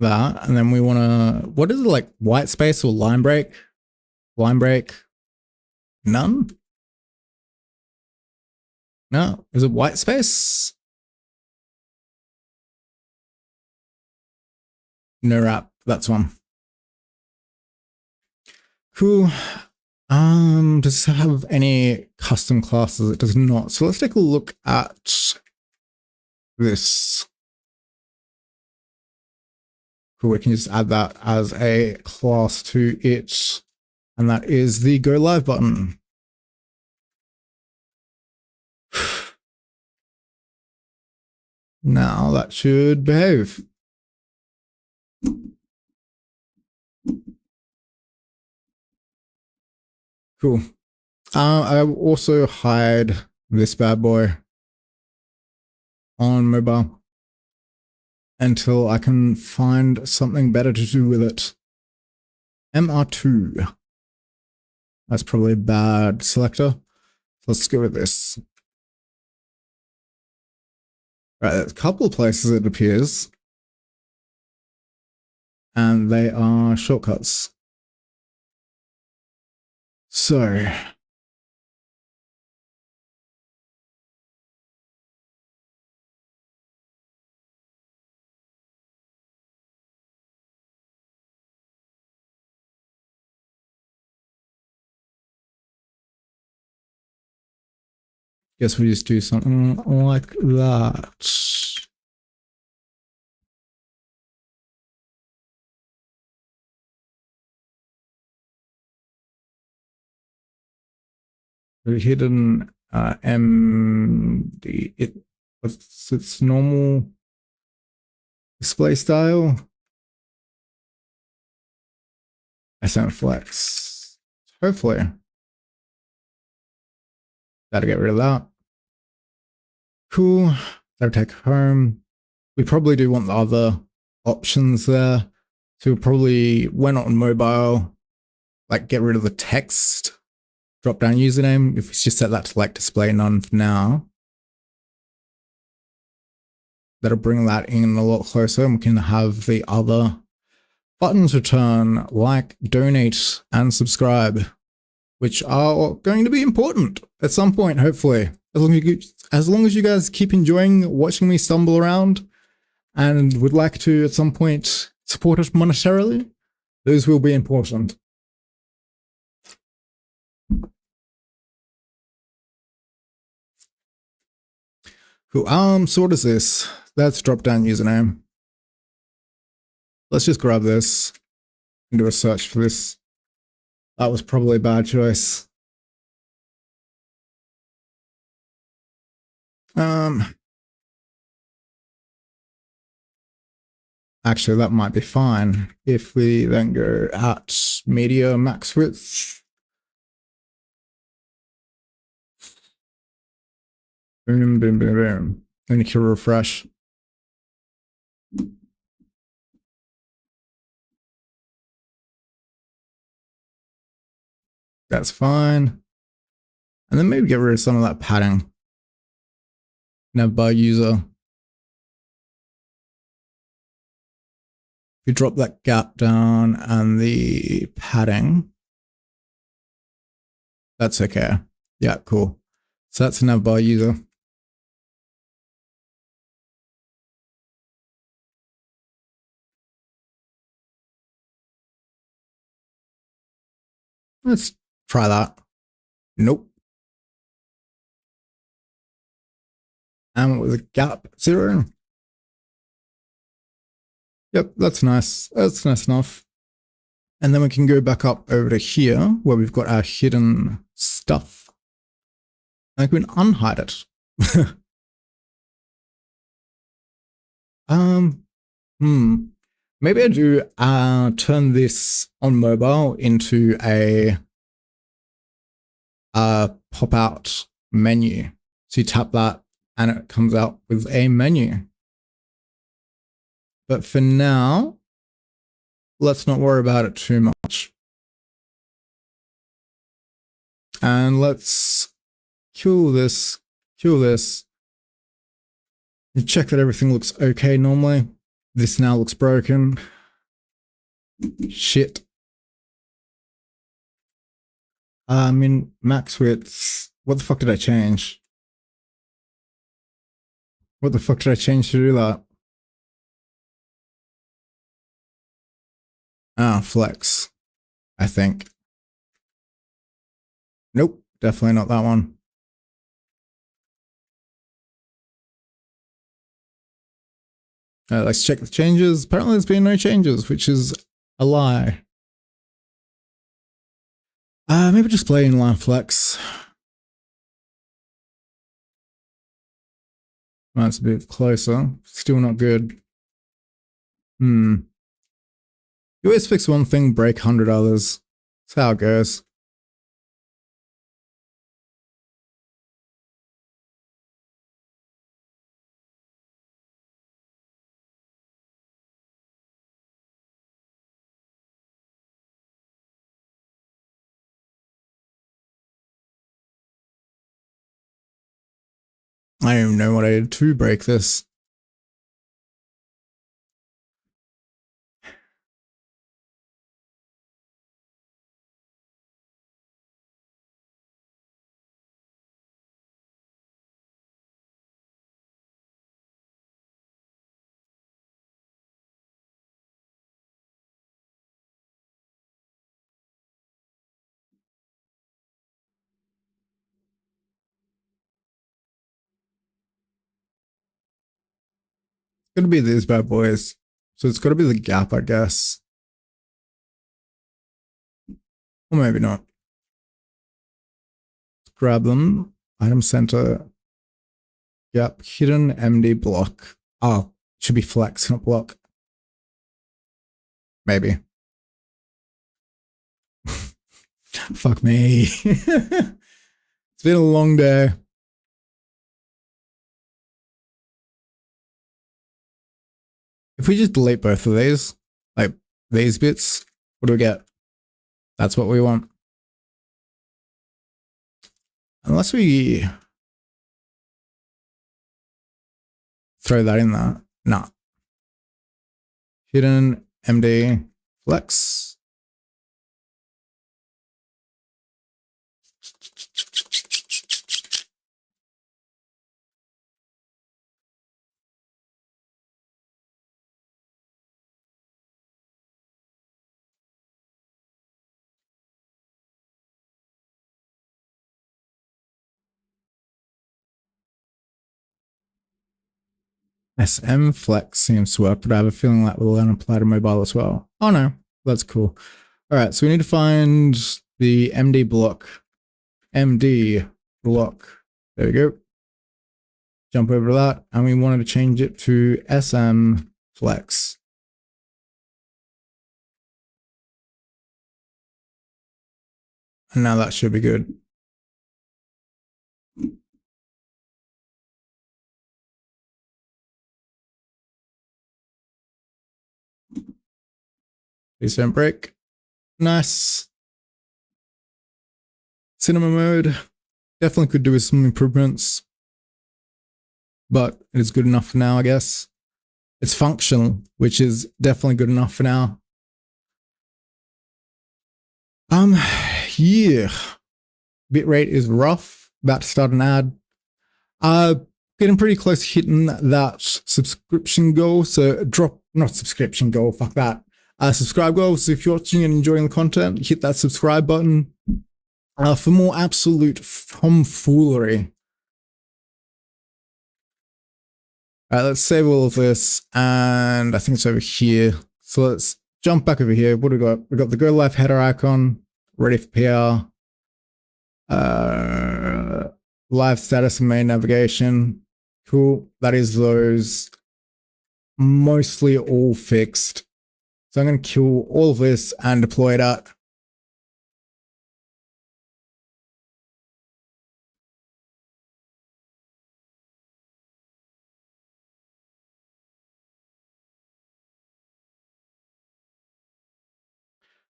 That, and then we want to, what is it, like white space or line break? Line break. None? No. Is it white space? No wrap. That's one. Cool. Does it have any custom classes? It does not. So let's take a look at this. Cool, we can just add that as a class to it. And that is the go live button. Now that should behave. Cool. I will also hide this bad boy on mobile until I can find something better to do with it. MR2. That's probably a bad selector. Let's go with this. Right, there's a couple of places it appears. And they are shortcuts. So guess we just do something like that. The hidden MD, what's its normal display style? SM flex. Hopefully. Gotta get rid of that. Cool. That'll take home. We probably do want the other options there. So we'll probably, when on mobile, like get rid of the text drop down username. If we just set that to like display none for now, that'll bring that in a lot closer, and we can have the other buttons return like donate and subscribe, which are going to be important at some point, hopefully. As long as you guys keep enjoying watching me stumble around and would like to at some point support us monetarily, those will be important. Cool. So what is this? That's drop down username. Let's just grab this and do a search for this. That was probably a bad choice. Actually, that might be fine if we then go at media max width. Boom, boom, boom, boom. I need to refresh. That's fine. And then maybe get rid of some of that padding. Nav by user. If you drop that gap down and the padding, that's okay. Yeah, cool. So that's nav by user. Let's try that. Nope. And with a gap 0. Yep, that's nice. That's nice enough. And then we can go back up over to here where we've got our hidden stuff. And we can unhide it. Maybe I do turn this on mobile into a pop-out menu. So you tap that and it comes out with a menu. But for now, let's not worry about it too much. And let's kill this, and check that everything looks okay normally. This now looks broken. Shit. I mean, max width. What the fuck did I change? What the fuck did I change to do that? Ah, flex, I think. Nope, definitely not that one. Let's check the changes. Apparently there's been no changes, which is a lie. Maybe display inline flex. That's a bit closer. Still not good. You always fix one thing, break 100 others. That's how it goes. I don't even know what I did to break this. It's gonna be these bad boys. So it's gotta be the gap, I guess. Or maybe not. Let's grab them. Item center. Gap. Hidden MD block. Oh, should be flex, not block. Maybe. Fuck me. It's been a long day. If we just delete both of these, like these bits, what do we get? That's what we want. Unless we throw that in there. Nah. Hidden MD flex. SM flex seems to work, but I have a feeling that will then apply to mobile as well. Oh no, that's cool. All right, so we need to find the MD block. MD block. There we go. Jump over that, and we wanted to change it to SM flex. And now that should be good. Please don't break. Nice. Cinema mode. Definitely could do with some improvements, but it is good enough for now, I guess. It's functional, which is definitely good enough for now. Yeah. Bitrate is rough. About to start an ad. Getting pretty close to hitting that subscription goal. So not subscription goal, fuck that. Subscribe goal. So if you're watching and enjoying the content, hit that subscribe button for more absolute tomfoolery. All right, let's save all of this, and I think it's over here. So let's jump back over here. What do we got? We got the Go Live header icon, ready for PR. Live status and main navigation. Cool. That is those mostly all fixed. So I'm going to kill all of this and deploy it out.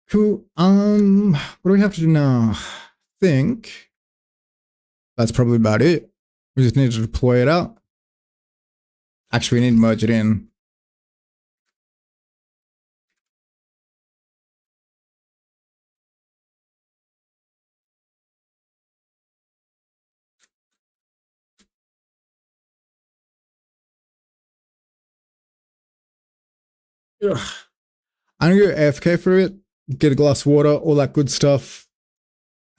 Cool. What do we have to do now? I think that's probably about it. We just need to deploy it out. Actually, we need to merge it in. Ugh. I'm gonna go AFK for it, get a glass of water, all that good stuff.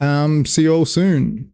See you all soon.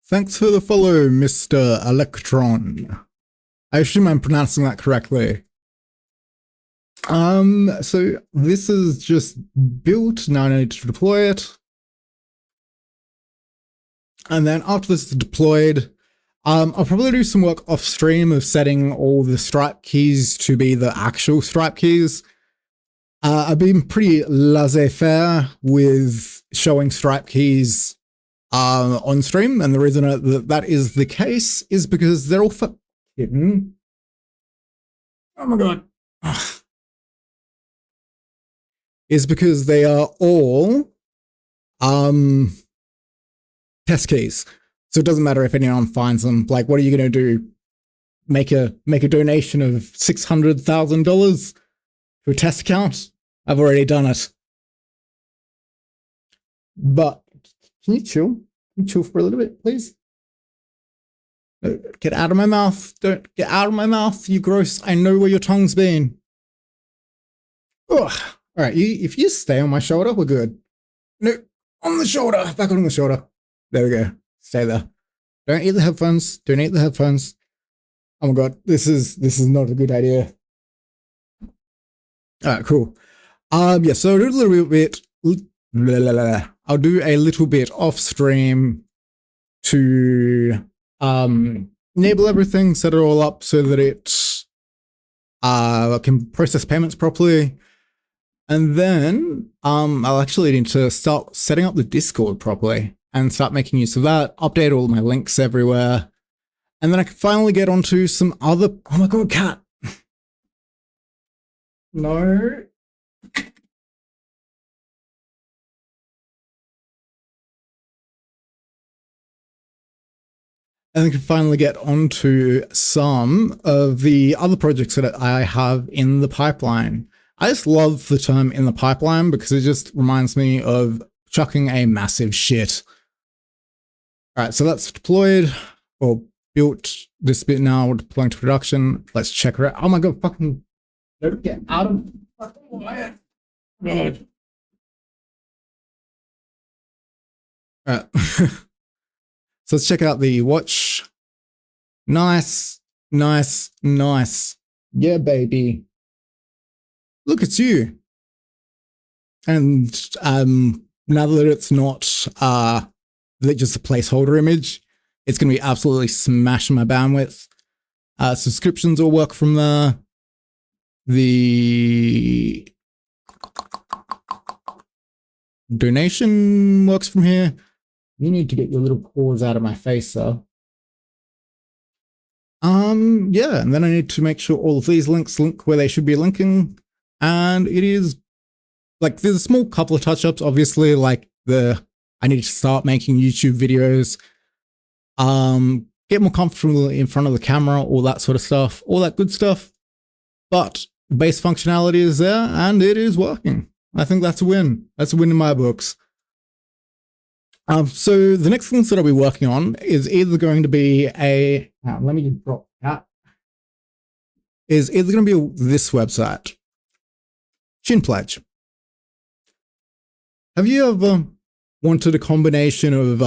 Thanks for the follow, Mr. Electron. I assume I'm pronouncing that correctly. So this is just built. Now I need to deploy it. And then after this is deployed, I'll probably do some work off stream of setting all the Stripe keys to be the actual Stripe keys. I've been pretty laissez-faire with showing Stripe keys on stream, and the reason that is the case is because they're all fucking. Oh my god. Is because they are all test keys. So it doesn't matter if anyone finds them. Like, what are you going to do? Make a donation of $600,000 to a test account? I've already done it. But can you chill? Can you chill for a little bit, please? Get out of my mouth. Don't get out of my mouth, you gross. I know where your tongue's been. Ugh. All right, if you stay on my shoulder, we're good. No, on the shoulder. Back on the shoulder. There we go. Stay there. Don't eat the headphones. Don't eat the headphones. Oh my god, this is not a good idea. All right, cool. Yeah, so I'll do a little bit. I'll do a little bit off stream to enable everything, set it all up so that it can process payments properly. And then I'll actually need to start setting up the Discord properly and start making use of that, update all my links everywhere. And then I can finally get onto some other. Oh my god, cat. No. And I can finally get onto some of the other projects that I have in the pipeline. I just love the term in the pipeline because it just reminds me of chucking a massive shit. All right, so that's deployed or built this bit now. We're deploying to production. Let's check it out. Oh my god, fucking don't get out of fucking wire. God. All right. So let's check out the watch. Nice, nice, nice. Yeah, baby. Look, it's you. And now that it's not just a placeholder image, it's going to be absolutely smashing my bandwidth. Subscriptions will work from there. The donation works from here. You need to get your little paws out of my face, though. Yeah, and then I need to make sure all of these links link where they should be linking. And it is like there's a small couple of touch-ups, obviously, like I need to start making YouTube videos, get more comfortable in front of the camera, all that sort of stuff, all that good stuff. But base functionality is there and it is working. I think that's a win. That's a win in my books. So the next things that I'll be working on is either going to be let me just drop that. Is either going to be this website, Shin Pledge. Have you ever wanted a combination of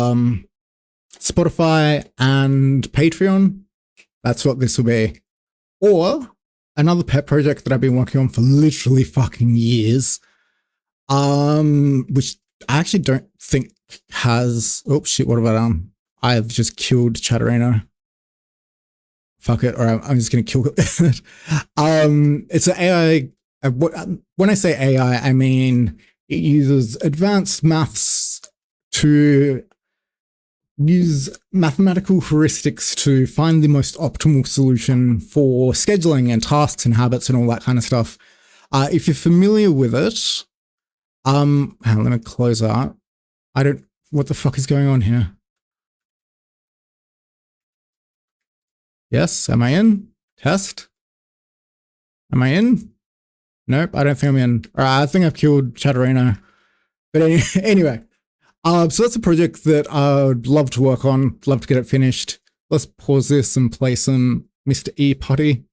Spotify and Patreon? That's what this will be. Or another pet project that I've been working on for literally fucking years, which I actually don't think has. Oh shit! What have I done? I've just killed Chatterino. Fuck it! Or I'm just gonna kill it. It's an AI. When I say AI, I mean it uses advanced maths to use mathematical heuristics to find the most optimal solution for scheduling and tasks and habits and all that kind of stuff. If you're familiar with it, hang on, let me close out. What the fuck is going on here? Yes, am I in? Test? Am I in? Nope, I don't think I'm in. I think I've killed Chatterino. But anyway, so that's a project that I'd love to work on, love to get it finished. Let's pause this and play some Mr. E Putty.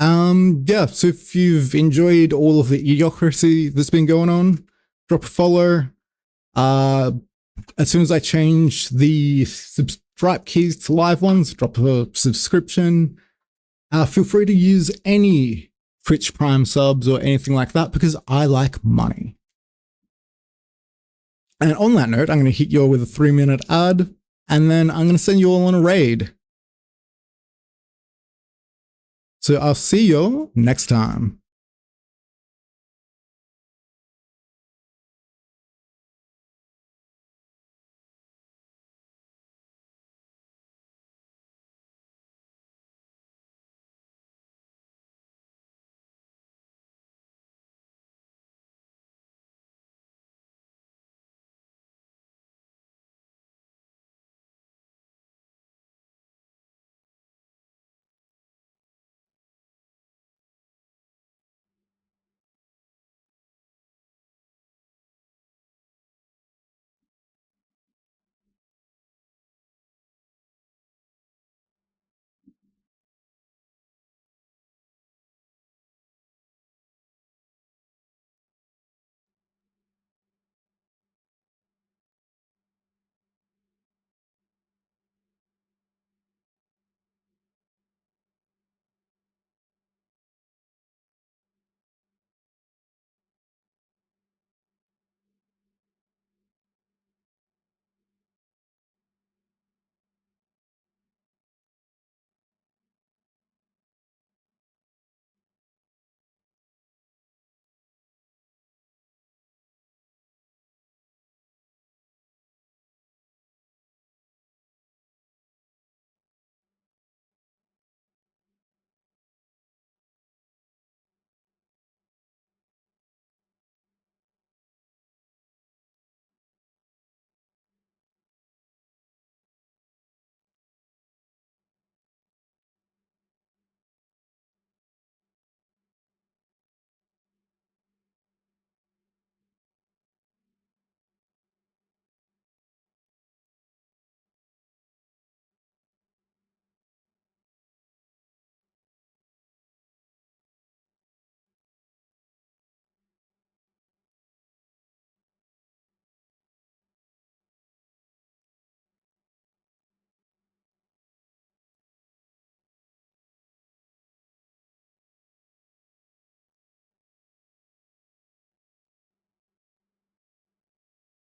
Yeah, so if you've enjoyed all of the idiocracy that's been going on, drop a follow. As soon as I change the subscribe keys to live ones, drop a subscription. Feel free to use any Twitch Prime subs or anything like that because I like money. And on that note, I'm going to hit you all with a 3-minute ad, and then I'm going to send you all on a raid. So I'll see you all next time.